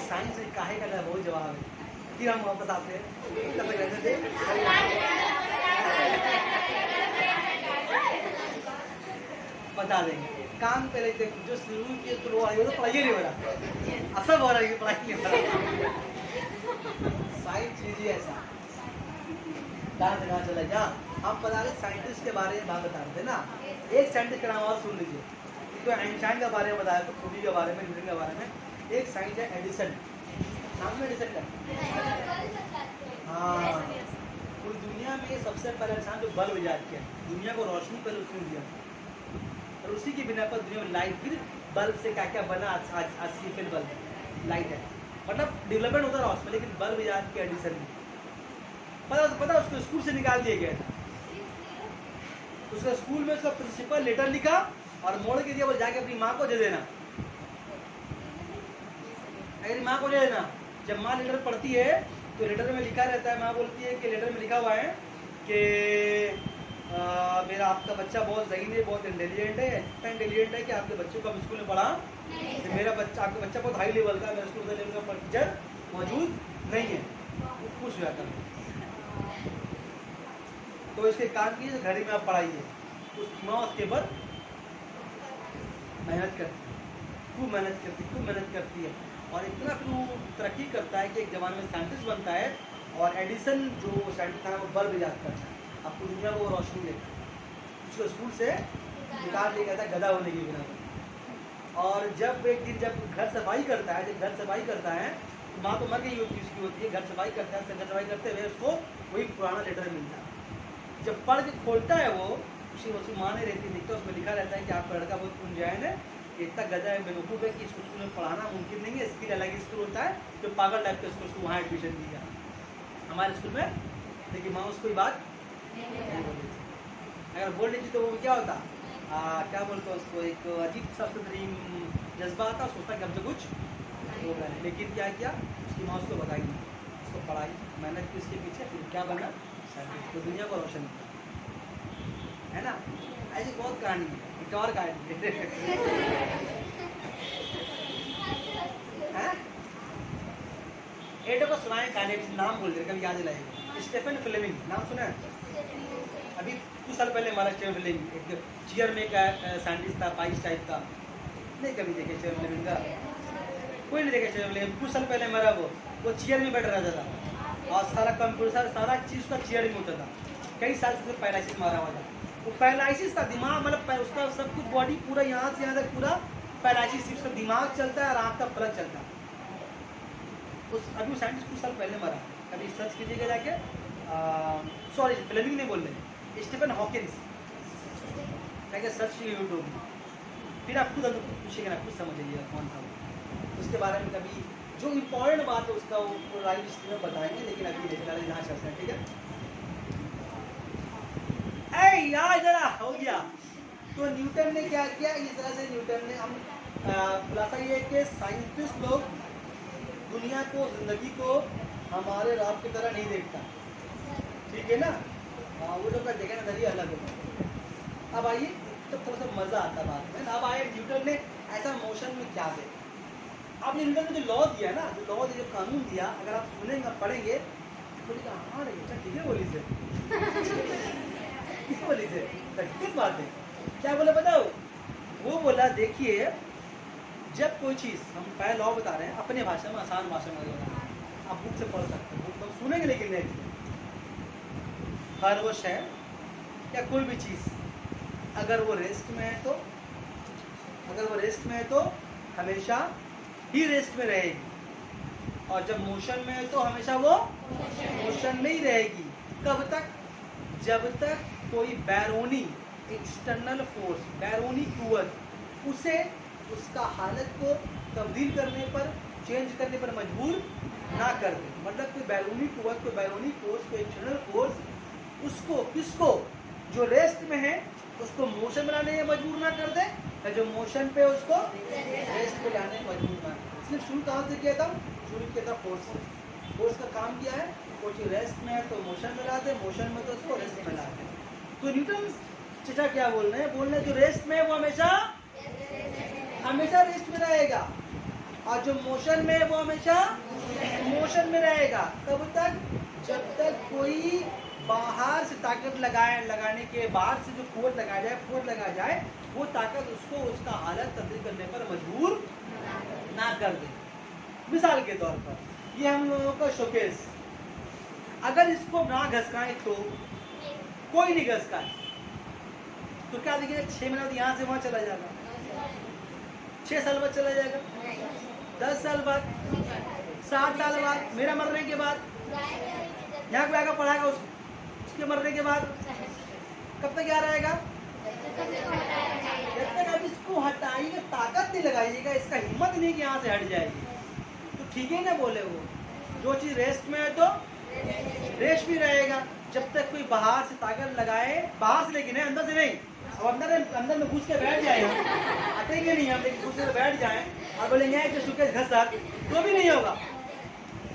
साइंस में काहे का बहुत जवाब है। फिर हम वापस आते हैं, तब तक रहने दे। बता देंगे काम पे रहते जो शुरू किए तो वो पढ़ाई नहीं हो रहा, असर हो रहा है कि पढ़ाई नहीं हो रहा। साइंस लीजिए ऐसा कहाँ चला गया। हम बता रहे साइंटिस्ट के बारे में बात बता रहे थे ना। एक साइंटिस्ट का नाम और सुन लीजिए, तो आइंस्टाइन के बारे में बताया, तो खुदी के बारे में, न्यूटन के बारे में। एक साइंस है एडिसन, नाम में एडिसन का। हाँ, पूरी दुनिया में सबसे पहले इंसान जो बल्ब इजाद किया, दुनिया को रोशनी पहले उसने दिया, और उसी की बिना पर दुनिया में लाइट, फिर बल्ब से क्या क्या बना आज फिर बल्ब लाइट है। मतलब डेवलपमेंट होता रहा उसमें, लेकिन बल्ब इजाद किया एडिसन ने। पता उसको स्कूल से निकाल दिया गया था। उसका स्कूल में उसका प्रिंसिपल लेटर लिखा और मोड़ के दिया, वो जाके अपनी माँ को दे देना, अगर माँ को दे देना। जब माँ लेटर पढ़ती है तो लेटर में लिखा रहता है, माँ बोलती है कि लेटर में लिखा हुआ है कि मेरा आपका बच्चा बहुत ज़हीन है, बहुत इंटेलिजेंट है, इतना इंटेलिजेंट है कि आपके बच्चों को हम स्कूल में पढ़ा, तो मेरा बच्चा, आपका बच्चा बहुत हाई लेवल का, मेरे स्कूल लेवल का टीचर मौजूद नहीं है। वो खुश हो जाता है। तो इसके काम की घड़ी में आप पढ़ाइए। उस माँ उसके बाद मेहनत करती है, खूब मेहनत करती है, और इतना फिर वो तरक्की करता है कि एक ज़माने में साइंटिस्ट बनता है। और एडिसन जो साइंटिस्ट था वो बल्ब इजाद करता है, आपको दुनिया को रोशनी देता है। उसको स्कूल से निकाल लिया गया था गधा होने की बिना। और जब एक दिन जब घर सफाई करता है, तो माँ तो मर गई होती उसकी होती है, घर सफाई करता है, घर सफाई करते हुए उसको वही पुराना लेटर मिलता है। जब पढ़ के खोलता है वो, उसकी माँ ने रहती देखता, उसमें लिखा रहता है कि आपका लड़का बहुत पुंजायन है, इतना गधा है, बेवकूफ़ है कि इसको स्कूल में पढ़ाना मुमकिन नहीं है, इसके लिए अलग स्कूल होता है जो पागल टाइप के, उसको वहाँ एडमिशन दिया हमारे स्कूल में। लेकिन माँ उसको बात नहीं बोल रही थी। अगर बोल रही थी तो वो क्या होता, क्या बोलते हैं उसको, एक अजीब सा जज्बा आता, सोचता कि हमसे कुछ हो रहा है। लेकिन क्या किया, उसकी माँ उसको बताई, उसको पढ़ाई, मेहनत की उसके पीछे, फिर क्या बना, तो दुनिया को रोशन किया, है ना। ऐसी बहुत कहानी है, एक और कहानी है। एडो को सुनाए कहानी, नाम बोल रहे, कभी याद दिलाएंगे। स्टीफन फ्लेमिंग नाम सुना है? अभी कुछ साल पहले हमारा स्टीफन फ्लेमिंग एक चेयर में का साइंटिस्ट था, पाइस टाइप का। नहीं कभी देखे स्टीफन फ्लेमिंग का? कोई नहीं देखे स्टीफन फ्लेमिंग। कुछ साल पहले हमारा वो चेयर में बैठ रहता था, और सारा कंप्यूटर सारा चीज़ का चेयर में होता था। कई साल से पैरालिसिस मारा हुआ था, वो पैरालिसिस था, दिमाग मतलब उसका सब कुछ बॉडी पूरा यहाँ से यहाँ तक पूरा पैरालिसिस, उसका दिमाग चलता है और आँख का पलक चलता है। अभी वो साइंटिस्ट कुछ साल पहले मरा। कभी सर्च कीजिएगा जाके, सॉरी फ्लेमिंग नहीं बोल रहे, स्टीफन हॉकिंस जाके सर्च कीजिए यूट्यूब में, फिर आप खुद पूछिएगा ना, खुद समझ जाइएगा कौन था वो। उसके बारे में कभी जो इम्पोर्टेंट बात है उसका वो लाइव हिस्ट्री में बताएंगे, लेकिन अभी देखना यहाँ चलते हैं, ठीक है। ऐ यार जरा हो गया। तो न्यूटन ने क्या किया, इस तरह से न्यूटन ने, हम खुलासा ये कि साइंटिस्ट लोग दुनिया को, जिंदगी को हमारे रब की तरह नहीं देखता, ठीक है ना। हाँ, वो लोग का देखने का नजरिया अलग होता है। अब आइए तो थोड़ा सा मजा आता है बात में। अब आए न्यूटन ने ऐसा मोशन में क्या देखा। आपने न्यूटन ने जो लॉ दिया ना, जो लॉ जो कानून दिया, अगर आप सुनेंगे पढ़ेंगे तो बोलेगा हाँ रे अच्छा ठीक है बोली से किस बोली से किस बात है, क्या बोला बताओ। वो बोला देखिए जब कोई चीज़, हम पहले लॉ बता रहे हैं अपने भाषा में, आसान भाषा में बता रहे हैं, आप बुक से पढ़ सकते हैं, बुक सुनेंगे लेकिन नहीं। हर वो शय या कोई भी चीज़ अगर वो रेस्ट में है तो, अगर वो रेस्ट में है तो हमेशा ही रेस्ट में रहेगी, और जब मोशन में है तो हमेशा वो मोशन में ही रहेगी। कब तक? जब तक कोई बैरोनी एक्सटर्नल फोर्स, बैरोनी कुव्वत उसे उसका हालत को तब्दील करने पर, चेंज करने पर मजबूर ना कर दे। मतलब कोई बैरोनी कुव्वत, कोई बैरोनी फोर्स, कोई एक्सटर्नल फोर्स उसको, किसको, जो रेस्ट में है उसको मोशन बनाने में मजबूर ना कर दे, या जो मोशन पे उसको रेस्ट पे लाने में मजबूर ना कर दे। इसलिए शुरू कहाँ से किया था? शुरू किया था फोर्स से। फोर्स का काम क्या है? कोई चीज रेस्ट में है तो मोशन में ला दे, मोशन में तो उसको रेस्ट में ला दे। तो न्यूटन चाचा क्या बोल रहे हैं? बोल रहे हैं जो रेस्ट में है वो हमेशा हमेशा रेस्ट में रहेगा, और जो मोशन में है वो हमेशा मोशन में रहेगा। कब तक? जब तक कोई बाहर से ताकत लगाने के, बाहर से जो कुव्वत लगाया जाए, फोर्स लगाया जाए, वो ताकत उसको उसका हालत तब्दील करने पर मजबूर ना कर दे। मिसाल के तौर पर ये हम लोगों का शोकेस, अगर इसको ना घसकाए तो कोई नहीं घसकाए तो क्या देखिए 6 महीना तो यहाँ से वहाँ चला जाएगा, 6 साल बाद चला जाएगा, 10 साल बाद, 7 साल बाद, मेरा मरने के बाद यहाँ पे आकर पढ़ाएगा उसके मरने के बाद, कब तक याद रहेगा? जब तक आप इसको हटाइएगा, ताकत नहीं लगाइएगा, इसका हिम्मत नहीं कि यहाँ से हट जाएगी, तो ठीक है ना बोले वो। जो चीज रेस्ट में है तो रेस्ट भी रहेगा, जब तक कोई बाहर से ताकत लगाए, बाहर से लेकिन है, अंदर से नहीं। अब अंदर में घुस के बैठ जाए, हम हटेंगे नहीं, हम लेकिन घुस के बैठ जाए और बोलेंगे कि सुकेश घस तो भी नहीं होगा।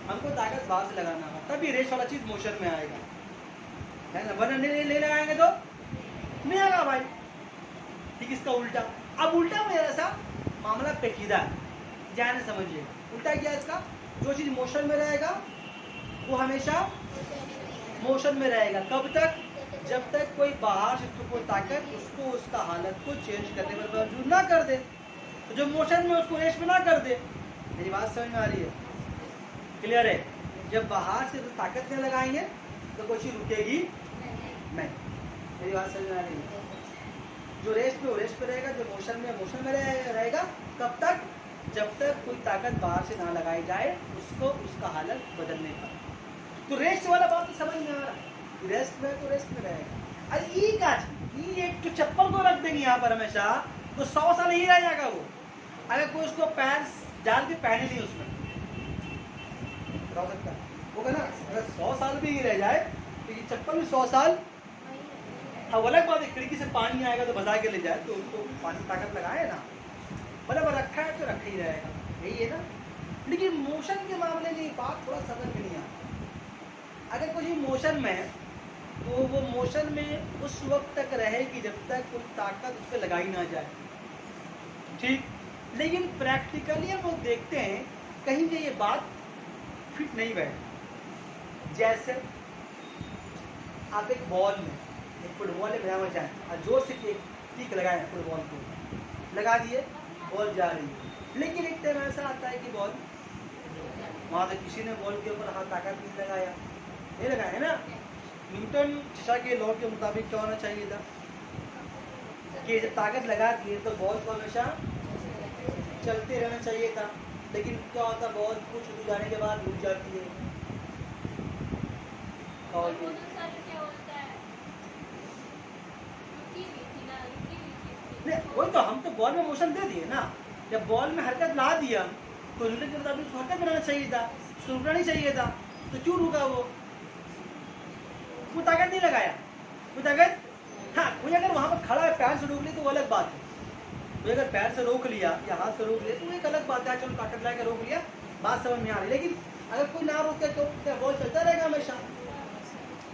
हमको ताकत बाहर से लगाना होगा, तभी रेस्ट वाला चीज मोशन में आएगा, है ना। वरना नहीं लगाएंगे तो नहीं आएगा भाई। ठीक, इसका उल्टा। अब उल्टा में ऐसा मामला पेचीदा है, ध्यान से समझिए। उल्टा क्या है इसका? जो चीज मोशन में रहेगा वो हमेशा मोशन में रहेगा। कब तक? जब तक कोई बाहर से तो कोई ताकत उसको उसका हालत को चेंज करने पर मजबूर ना कर दे, तो जो मोशन में उसको रेस्ट में ना कर दे। मेरी बात समझ में आ रही है? क्लियर है? जब बाहर से तो ताकत नहीं लगाएंगे तो कोई चीज रुकेगी नहीं। मेरी बात समझ में आ रही है? जो रेस्ट पे वो रेस्ट पे रहेगा, जो मोशन में रहेगा। कब तक? जब तक कोई ताकत बाहर से ना लगाई जाए उसको उसका हालत बदलने पर। तो रेस्ट वाला बात तो समझ में आ रहा है, रेस्ट में तो रेस्ट में रहेगा। अरे ये क्या चीज, ये एक तो चप्पल को रख देंगे यहाँ पर हमेशा तो 100 साल ही रह जाएगा वो, अगर कोई उसको पैर डाल के पहने नहीं उसमें रह सकता होगा ना। अगर 100 साल भी ही रह जाए तो ये चप्पल भी 100 साल। अब अलग बात है, खिड़की से पानी आएगा तो बजा के ले जाए तो उसको पानी ताकत लगाए ना, बराबर रखा है तो रखा ही रहेगा, यही है ना। लेकिन मोशन के मामले में बात थोड़ा समझ में नहीं आती। अगर कोई मोशन में है तो वो मोशन में उस वक्त तक रहेगी जब तक कोई ताकत उस पर लगाई ना जाए, ठीक। लेकिन प्रैक्टिकली हम लोग देखते हैं कहीं भी ये बात फिट नहीं बैठ। जैसे आप एक बॉल में, एक फुटबॉल में भरा जाए और जोर से किक लगाए, फुटबॉल को लगा दिए, बॉल जा रही है। लेकिन एक टाइम ऐसा आता है कि बॉल वहाँ तक किसी ने बॉल के ऊपर हाथ ताकत नहीं लगाया, नहीं लगाया है ना। न्यूटन शिक्षा के लॉ के मुताबिक क्या होना चाहिए था कि जब ताकत लगा दी तो बॉल को हमेशा चलते रहना चाहिए था। लेकिन क्या होता, बॉल कुछ दूर जाने के बाद रुक जाती है। और वही तो, हम तो बॉल में मोशन दे दिए ना। जब बॉल में हरकत ला दिया तो न्यूटन के मुताबिक उसको हरकत बनाना चाहिए था, उसको रुकना नहीं चाहिए था। तो क्यों रुका वो ताकत नहीं लगाया, वो ताकत। हाँ, कोई अगर वहाँ पर खड़ा है पैर से रोक लिया तो वो अलग बात है। कोई अगर पैर से रोक लिया या हाथ से रोक लिया तो वो एक अलग बात है, चलो ताकत लगा के रोक लिया बात समझ में आ रही है। लेकिन अगर कोई ना रोके तो क्या बॉल चलता रहेगा हमेशा?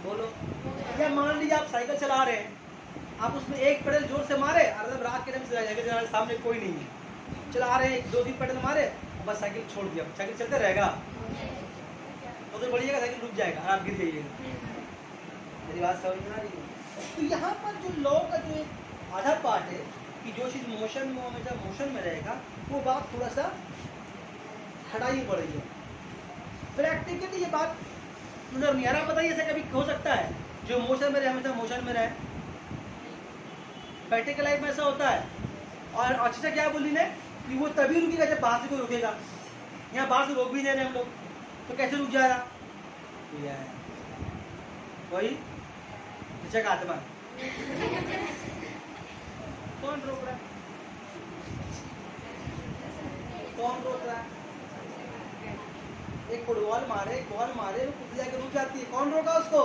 बोलो। या मान लीजिए आप साइकिल चला रहे हैं, आप उसमें एक पेडल जोर से मारे और एकदम रात के टाइम से साइकिल चला रहे, सामने कोई नहीं है, चला रहे हैं, 2-3 पेडल मारे, बस साइकिल छोड़ दिया, साइकिल चलते रहेगा? तो बढ़िएगा, साइकिल रुक जाएगा और आप गिर जाइएगा। मेरी बात समझ में आ रही है? तो यहाँ पर जो लॉ का जो एक आधा पार्ट है कि जो चीज़ मोशन में हमेशा मोशन में रहेगा, वो बात थोड़ा सा हटाई पड़ रही है। प्रैक्टिकली ये बात नहीं आ रहा। बताइए ऐसा कभी हो सकता है जो मोशन में रहे हमेशा मोशन में रहे? प्रैक्टिकल लाइफ में ऐसा होता है। और अच्छा क्या बोली ने कि वो तभी रुकेगा जब बाहर से कोई रुकेगा। यहाँ बाहर से रोक भी नहीं रहे हम लोग, तो कैसे रुक जाएगा? वही शिक्षक आत्मा कौन रोक रहा है? कौन रोक रहा है? एक फुटबॉल मारे, एक बॉल मारे, वो खुद जाके रुक जाती है, कौन रोका उसको?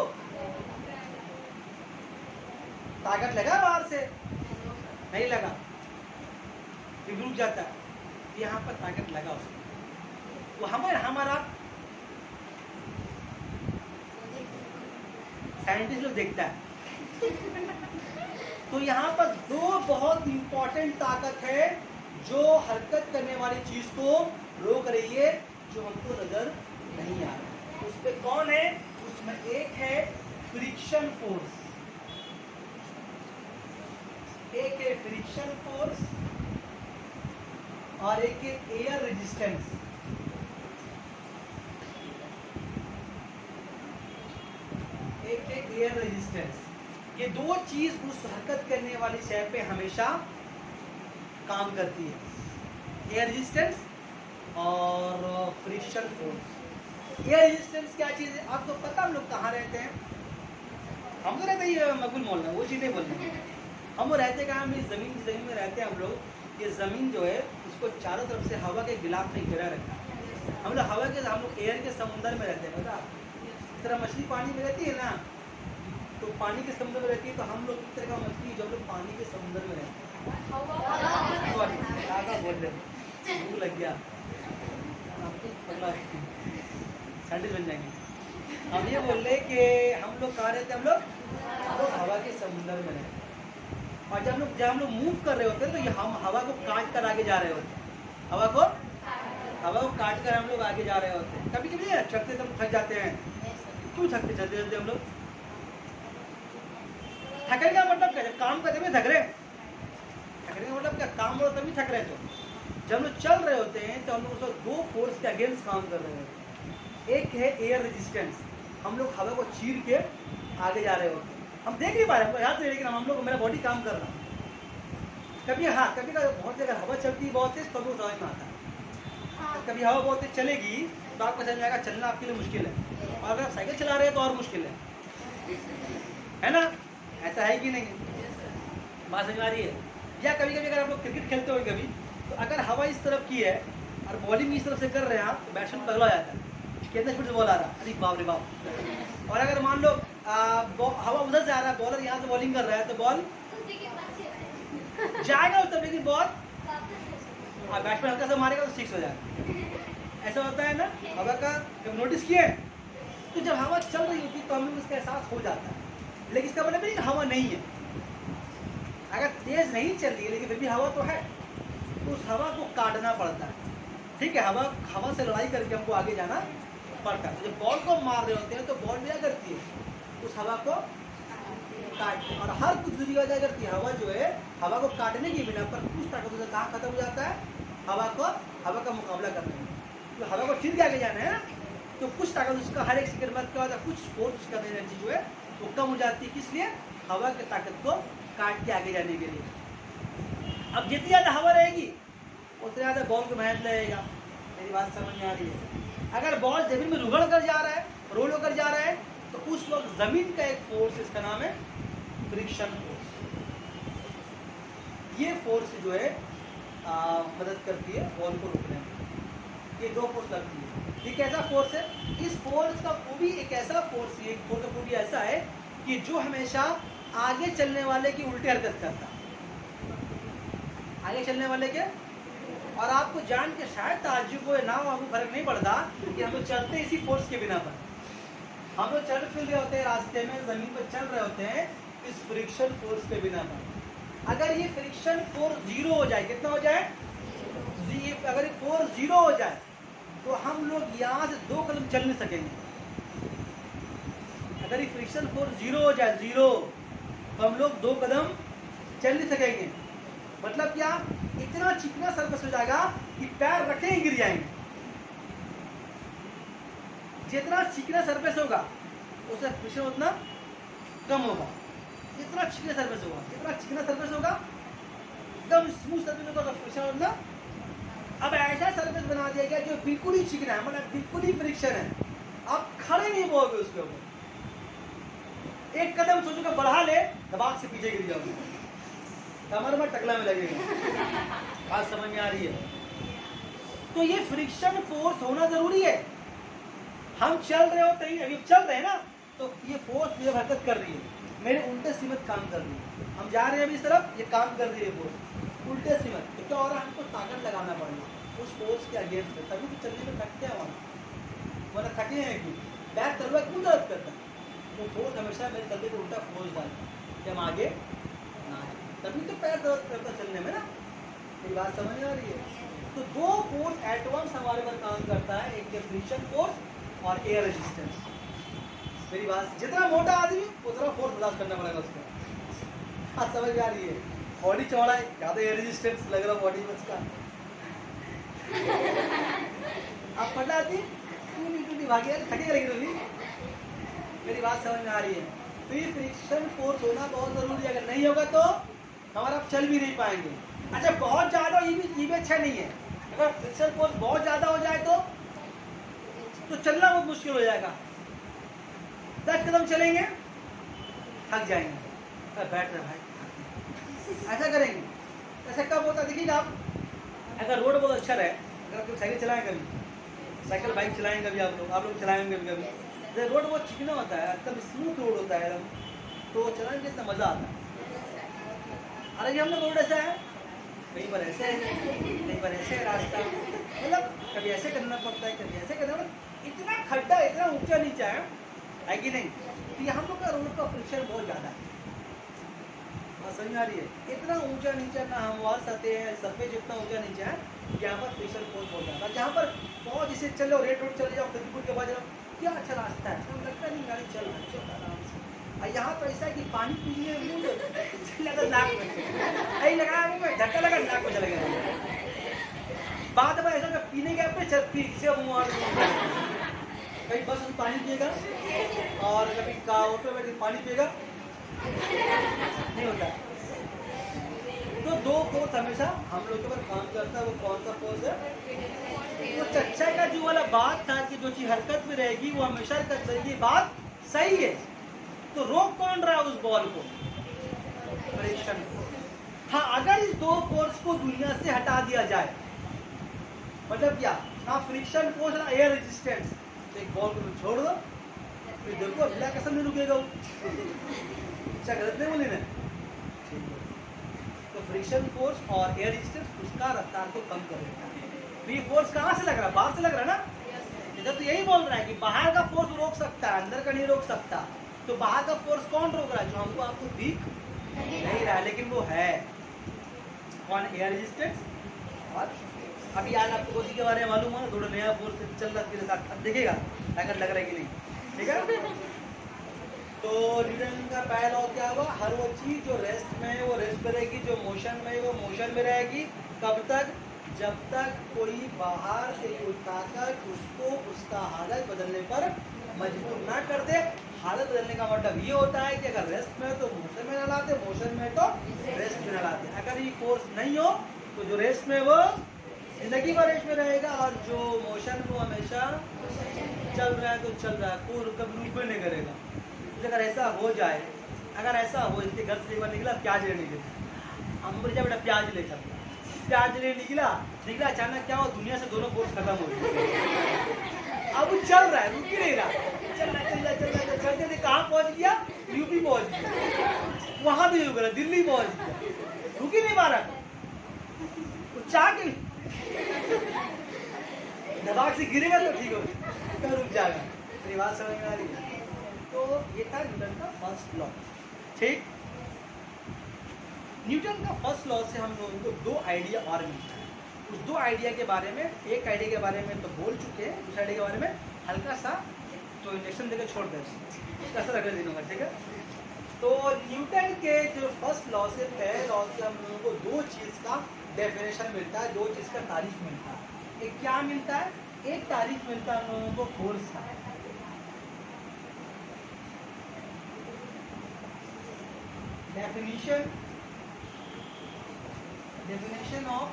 ताकत लगा बाहर से? नहीं लगा, फिर रुक जाता है। यहाँ पर ताकत लगा उसको, वो हमारा साइंटिस्ट लोग देखता है। तो यहाँ पर दो बहुत इंपॉर्टेंट ताकत है जो हरकत करने वाली चीज को रोक रही है, जो हमको नजर नहीं आ रहा। उस पे कौन है? उसमें एक है फ्रिक्शन फोर्स, एक है फ्रिक्शन फोर्स और एक है एयर रेजिस्टेंस। एक है एयर रेजिस्टेंस। ये दो चीज उस हरकत करने वाली शय पे हमेशा काम करती है, एयर रेजिस्टेंस और फ्रिक्शन फोर्स। एयर रेजिस्टेंस क्या चीज है आपको पता? हम लोग कहाँ रहते हैं? हम तो रहते ही मकबूल मोहल्ला, वो चीज नहीं बोलते। हम वो रहते कहाँ? हम जमीन में रहते हैं हम लोग। ये जमीन जो है इसको चारों तरफ से हवा के गिलाफ में घेरा रखा है। हम लोग हवा के, हम लोग एयर के समुद्र में रहते हैं। पता इस तरह मछली पानी में रहती है ना, तो पानी के समुद्र में रहती है। तो हम लोग इस तरह का मछली जो हम लोग पानी के समुद्र में रहते हैं। बोल रहे लग गया, साइंटिस्ट बन जाएंगे। हम ये बोल रहे कि हम लोग कहाँ रहते हैं? हम लोग हवा के समुद्र में रहते हैं। और जब हम लोग मूव कर रहे होते हैं तो ये हम हवा को काट कर आगे जा रहे होते हैं। हवा को काट कर हम लोग आगे जा रहे होते हैं। कभी कभी थकते तो थक जाते हैं। क्यों थकते चलते हम लोग? थकने का मतलब क्या? जब काम करते हुए थक रहे, थकने का मतलब क्या? काम करो तभी थक रहे। तो जब हम लोग चल रहे होते हैं तो हम लोग उसको दो फोर्स के अगेंस्ट काम कर रहे होते हैं। एक है एयर रेजिस्टेंस, हम लोग हवा को चीर के आगे जा रहे होते हैं। हम देख नहीं पा रहे, हमको याद नहीं, लेकिन हम लोग, मेरा बॉडी काम कर रहा है। कभी कभी बहुत जगह हवा चलती है बहुत तेज, तब वो समझ में आता है। कभी हवा बहुत तेज चलेगी तो आपको समझ में आएगा चलना आपके लिए मुश्किल है। और अगर आप साइकिल चला रहे हैं तो और मुश्किल है ना? ऐसा है कि नहीं? बात समझ में आ रही है? या कभी कभी अगर आप लोग क्रिकेट खेलते हो कभी, तो अगर हवा इस तरफ की है और बॉलिंग इस तरफ से कर रहे हैं आप, तो बैट्समैन पगला जाता है, कितना स्पीड से बॉल आ रहा है, अरे बाप रे बाप। और अगर मान लो हवा उधर से आ रहा है, बॉलर यहाँ से बॉलिंग कर रहा है, तो बॉल जाएगा उस तरफ, लेकिन बॉल बैट्समैन हल्का सा मारेगा तो 6 हो जाएगा। ऐसा होता है ना हवा का? जब नोटिस किए, तो जब हवा चल रही होती है तो हमें उसका एहसास हो जाता है। लेकिन इसका मतलब नहीं हवा नहीं है। अगर तेज नहीं चल रही है लेकिन फिर भी हवा तो है, तो उस हवा को काटना पड़ता है। ठीक है, हवा से लड़ाई करके हमको आगे जाना पड़ता है। तो जब बॉल को मार रहे होते हैं तो बॉल क्या करती है? उस हवा को काट, और हर कुछ दूरी क्या करती है? हवा जो है, हवा को काटने की बिना पर कुछ ताकत उसे कहाँ खत्म हो जाता है? हवा का मुकाबला करने में। तो हवा को चीर के आगे जाना है ना, तो कुछ ताकत उसका हर एक सेकंड बाद क्या होता है? कुछ फोर्स उसका एनर्जी जो है वो कम हो जाती है। किस लिए? हवा की ताकत को काट के आगे जाने के लिए। अब जितनी ज़्यादा हवा रहेगी उतनी ज़्यादा बॉल को मेहनत लगेगा। मेरी बात समझ में आ रही है? अगर बॉल जमीन में रुगड़ कर जा रहा है, रोल होकर जा रहा है, तो उस वक्त जमीन का एक फोर्स, इसका नाम है फ्रिक्शन फोर्स। ये फोर्स जो है मदद करती है बॉल को रोकने में। ये दो फोर्स लगती है। ये कैसा फोर्स है? इस फोर्स का वो भी एक ऐसा फोर्स है, एक फोर्स का वो भी ऐसा है कि जो हमेशा आगे चलने वाले की उल्टी हरकत करता है। आगे चलने वाले के और आपको जान के शायद ताज्जुब हो ना, आपको फर्क नहीं पड़ता कि हम लोग चलते इसी फोर्स के बिना पर। हम लोग चल फिर रहे होते हैं रास्ते में, जमीन पर चल रहे होते हैं इस फ्रिक्शन फोर्स के बिना पर। अगर ये फ्रिक्शन फोर्स जीरो हो जाए, कितना हो जाए, अगर ये फोर्स जीरो हो जाए तो हम लोग यहाँ से 2 कदम चल नहीं सकेंगे। अगर ये फ्रिक्शन फोर्स जीरो हो जाए, जीरो, तो हम लोग 2 कदम चल नहीं सकेंगे। मतलब क्या, इतना चिकना सरफेस हो जाएगा कि पैर रखे ही गिर जाएंगे। जितना चिकना सरफेस होगा उससे फ्रिक्शन उतना कम होगा। जितना चिकना सरफेस होगा, जितना चिकना सरफेस होगा, एकदम स्मूथ सरफेस होगा, तो फ्रिक्शन उतना। अब ऐसा सरफेस बना दिया गया जो बिल्कुल ही चिकना है, मतलब बिल्कुल ही फ्रिक्शन है, आप खड़े नहीं पाओगे उसके ऊपर। एक कदम सोचो कि बढ़ा ले, दबाव से पीछे गिर जाओगे, कमर में टकला में लगेगा। बात समझ में आ रही है? तो ये फ्रिक्शन फोर्स होना जरूरी है। हम चल रहे होते हैं, अभी चल रहे हैं ना, तो ये फोर्स मुझे हरकत कर रही है, मेरे उल्टे सीमत काम कर रही है। हम जा रहे हैं अभी इस तरफ, ये काम कर रही है फोर्स उल्टे सीमत। तो क्या हो रहा है, हमको ताकत लगाना पड़ेगा उस फोर्स के अगेंस्ट में, तभी तो चलने में थकते हैं वहाँ, वरना थके हैं क्यों? बैक तलवा क्यों दर्द करता है? वो फोर्स हमेशा मेरे तलवे को उल्टा फोर्स डालता है कि हम आगे ना आए, तभी तो पैर दर्द करता चलने में ना। मेरी बात समझ में आ रही है? तो 2 फोर्स एट वंस हमारे पर काम करता है, एक फ्रिक्शन फोर्स और एयर रेजिस्टेंस। मेरी बात, जितना मोटा आदमी उतना फोर्स बर्दाश्त करना पड़ेगा उसको। हाँ, समझ में आ रही है? बॉडी चौड़ा है, क्या तो एयर रेजिस्टेंस लग रहा बॉडी में उसका। आप पढ़ना आती टूटी भागी थकी करेगी। मेरी बात समझ में आ रही है? तो ये फ्रिक्शन फोर्स होना बहुत जरूरी है, अगर नहीं होगा तो हमारा आप चल भी नहीं पाएंगे। अच्छा, बहुत ज्यादा ये भी अच्छा नहीं है। अगर फ्रिक्शन फोर्स बहुत ज्यादा हो जाए तो चलना बहुत मुश्किल हो जाएगा। 10 कदम चलेंगे, थक जाएंगे, बैठ रहे भाई, ऐसा करेंगे। ऐसा कब होता है देखिएगा आप, अगर रोड बहुत अच्छा रहे, अगर आप साइकिल चलाएं कभी, साइकिल बाइक चलाएंगे कभी, आप लोग चलाएंगे कभी, जब रोड बहुत चिकना होता है, एकदम स्मूथ रोड होता है, तो चलाने में इतना मजा आता है। अरे ये हम लोग रोड ऐसा है, कहीं पर ऐसे है, कहीं पर ऐसे है रास्ता, मतलब कभी ऐसे करना पड़ता है, कभी ऐसे करना, इतना खड्डा, इतना ऊंचा नीचा है कि नहीं? तो ये हम लोग का रोड का फ्रिक्शन बहुत ज़्यादा है। समझ में आ रही है? इतना ऊंचा नीचा ना हमवार सतह है, सरफेस इतना ऊंचा नीचा है, यहाँ पर फ्रिक्शन फोर्स बहुत ज़्यादा। जहाँ पर बहुत जिसे चलो, रेड रोड चले जाओ, खजूरपुर के बाद क्या अच्छा रास्ता है, तो लगता नहीं गाड़ी चल रहा है आराम से। और यहाँ पर ऐसा है कि पानी पीने लगा नाक में, यही लगा मुँह, झटका लगा नाक में चला गया। बाद में ऐसा पीने गए पे पी से मुँह, कहीं बस में पानी पिएगा और कभी ऑटो में बैठ पानी पिएगा, नहीं होता। तो 2 फोर्स हमेशा हम लोग के ऊपर काम करता है। वो कौन सा फोर्स है? तो चच्चा का जो वाला बात था कि जो चीज हरकत में रहेगी वो हमेशा हरकत रहेगी, बात सही है। तो रोक कौन रहा है उस बॉल को? फ्रिक्शन। हाँ, अगर इस 2 फोर्स को दुनिया से हटा दिया जाए, मतलब क्या, ना फ्रिक्शन फोर्स ना एयर रेजिस्टेंस, तो एक बॉल को छोड़ दो, फिर देखो अगला कसम नहीं रुकेगा वो। अच्छा, गलत नहीं बोली ना? तो फ्रिक्शन फोर्स और एयर रेजिस्टेंस उसका रफ्तार को कम कर देता है। तो ये फोर्स कहाँ से लग रहा है? बाहर से लग रहा है ना? इधर तो यही बोल रहा है कि बाहर का फोर्स रोक सकता है, अंदर का नहीं रोक सकता। तो बाहर का फोर्स कौन रोक रहा है? जो हमको आपको दिख नहीं रहा है, लेकिन वो है कौन? Air resistance. और अभी आज आपको उसी के बारे में मालूम है, थोड़ा नया फोर्स चल रहा है, अब देखेगा ताकत लग रहा है कि नहीं, ठीक है? तो न्यूटन का पहला लॉ क्या हुआ? हर वो चीज जो रेस्ट में है वो रेस्ट में रहेगी, जो मोशन में है वो मोशन में रहेगी। कब तक? जब तक कोई बाहर से कोई ताकत उसको उसका हालत बदलने पर मजबूर ना कर दे। हालत बदलने का मतलब ये होता है कि अगर रेस्ट में तो मोशन में ना लाते, मोशन में तो रेस्ट में ना लाते। अगर ये फोर्स नहीं हो तो जो रेस्ट में वो जिंदगी भर रेस्ट में रहेगा, और जो मोशन में वो हमेशा चल रहा है तो चल रहा है, कोई कभी रुक नहीं करेगा। अगर ऐसा हो जाए, अगर ऐसा हो, इसके घर से एक बार निकला प्याज लेने के लिए, हम बोले जा बेटा प्याज ले चल, प्याज ले निकला, अचानक क्या हो, दुनिया से दोनों फोर्स खत्म हो गए। अब वो चल रहा है, रुक ही नहीं रहा, चल रहा चलते कहाँ पहुँच गया? यूपी पहुँच गया, वहाँ भी रुक रहा, दिल्ली पहुँच गया, रुक ही नहीं पा रहा। चाह के धमाक से गिरेगा तो ठीक होगा, तो रुक जाएगा। मेरी बात समझ में आ रही है? तो ये था न्यूटन का फर्स्ट लॉ। ठीक, न्यूटन का फर्स्ट लॉ से हम लोगों को दो आइडिया और मिलता है। उस दो आइडिया के बारे में, एक आइडिया के बारे में तो बोल चुके हैं, दूसरे आइडिया के बारे में हल्का सा तो इंजेक्शन देकर छोड़ दें, उसका असर अगले दिनों का। ठीक है, तो न्यूटन के जो फर्स्ट लॉ से, पहले लॉ से हम लोगों को दो चीज़ का डेफिनेशन मिलता है, दो चीज़ का तारीफ मिलता है। एक क्या मिलता है? एक तारीफ मिलता है हम लोगों को फोर्स का। डेफिनेशन ऑफ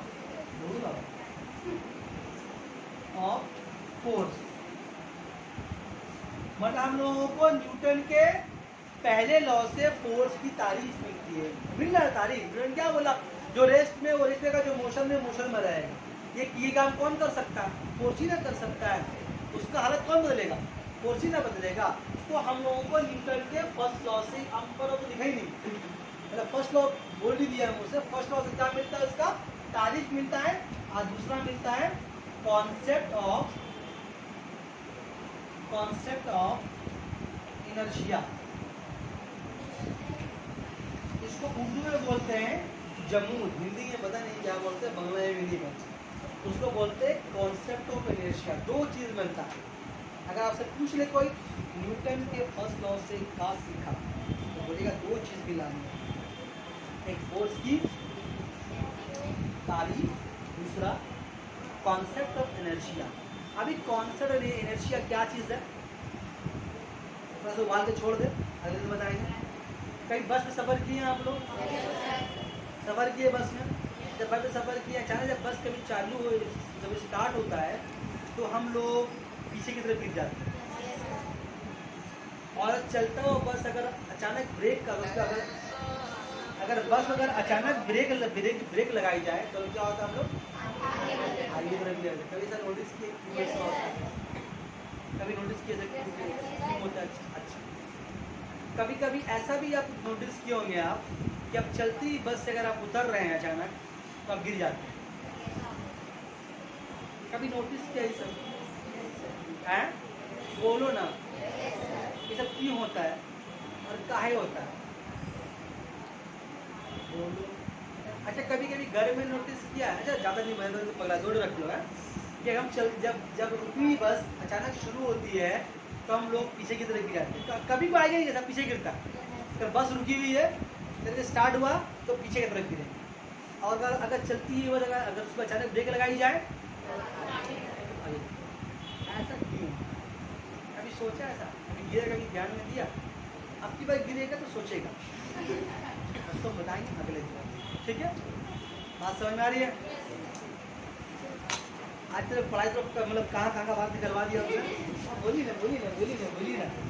फोर्स, मतलब हम लोगों को न्यूटन के पहले लॉ से फोर्स की तारीफ मिलती है। मिल रहा है तारीफ। न्यूटन क्या बोला? जो रेस्ट में वो रेस्ट का, जो मोशन में रहेगा। ये काम कौन कर सकता है? फोर्स ही ना कर सकता है। उसका हालत कौन बदलेगा? फोर्स ही ना बदलेगा। तो हम लोगों को न्यूटन के फर्स्ट लॉ से, हम पर तो दिखा ही नहीं, मतलब फर्स्ट लॉ बोल ही दिया है मुझसे। फर्स्ट लॉ से क्या मिलता है? उसका तारीफ मिलता है। और दूसरा मिलता है कॉन्सेप्ट ऑफ इनर्शिया। इसको उर्दू में बोलते हैं जमूद, हिंदी में पता नहीं क्या बोलते हैं, बंगला में भी नहीं बोलते। उसको बोलते हैं कॉन्सेप्ट ऑफ इनर्शिया। दो चीज़ मिलता है। अगर आपसे पूछ ले कोई न्यूटन के फर्स्ट लॉ से क्या सीखा, तो बोलेगा दो चीज़ मिलानी है, एक फोर्स की तारीफ, दूसरा कॉन्सेप्ट ऑफ इनर्शिया। अभी कॉन्सेप्ट ऑफ इनर्शिया क्या चीज़ है, थोड़ा सा उबाल के छोड़ दे, अगले दिन बताएंगे। कहीं बस में सफ़र किए हैं आप लोग? सफ़र किए बस में? जब बस में सफ़र किए, अचानक जब बस कभी चालू हो, जब स्टार्ट होता है तो हम लोग पीछे की तरफ गिर जाते हैं। और चलता हुआ बस अगर अचानक ब्रेक कर, उसका अगर बस अगर अचानक ब्रेक लगाई जाए तो क्या होता है? हम लोग आगे तरफ गिर जाते। कभी सर नोटिस किए? कभी नोटिस किए क्यों होता है? अच्छा, कभी कभी ऐसा भी आप नोटिस किए होंगे आप कि अब चलती बस से अगर आप उतर रहे हैं अचानक तो आप गिर जाते हैं। कभी नोटिस किया ये सब है? बोलो ना, ये सब क्यों होता है और काहे होता है? बोलो। अच्छा, कभी कभी घर में नोटिस किया है? अच्छा, ज़्यादा नहीं, मैं तो पगला जोड़ रख लो है कि हम जब रुकी बस अचानक शुरू होती है तो हम लोग पीछे की तरफ गिर जाते हैं। कभी को आएगा नहीं जैसा पीछे गिरता, अगर बस रुकी हुई है फिर स्टार्ट हुआ तो पीछे की तरफ गिरेंगे। और अगर चलती है बस, अगर उसको अचानक ब्रेक लगाई जाए, ऐसा क्यों? कभी सोचा ऐसा? कभी गिरेगा कि ध्यान में दिया? अब की बार गिरेगा तो सोचेगा, उसको बताएंगे अगले दिन। ठीक है, बात समझ में आ रही है? आज तक पढ़ाई तो मतलब कहाँ का बात निकलवा दिया उसने। बोली ना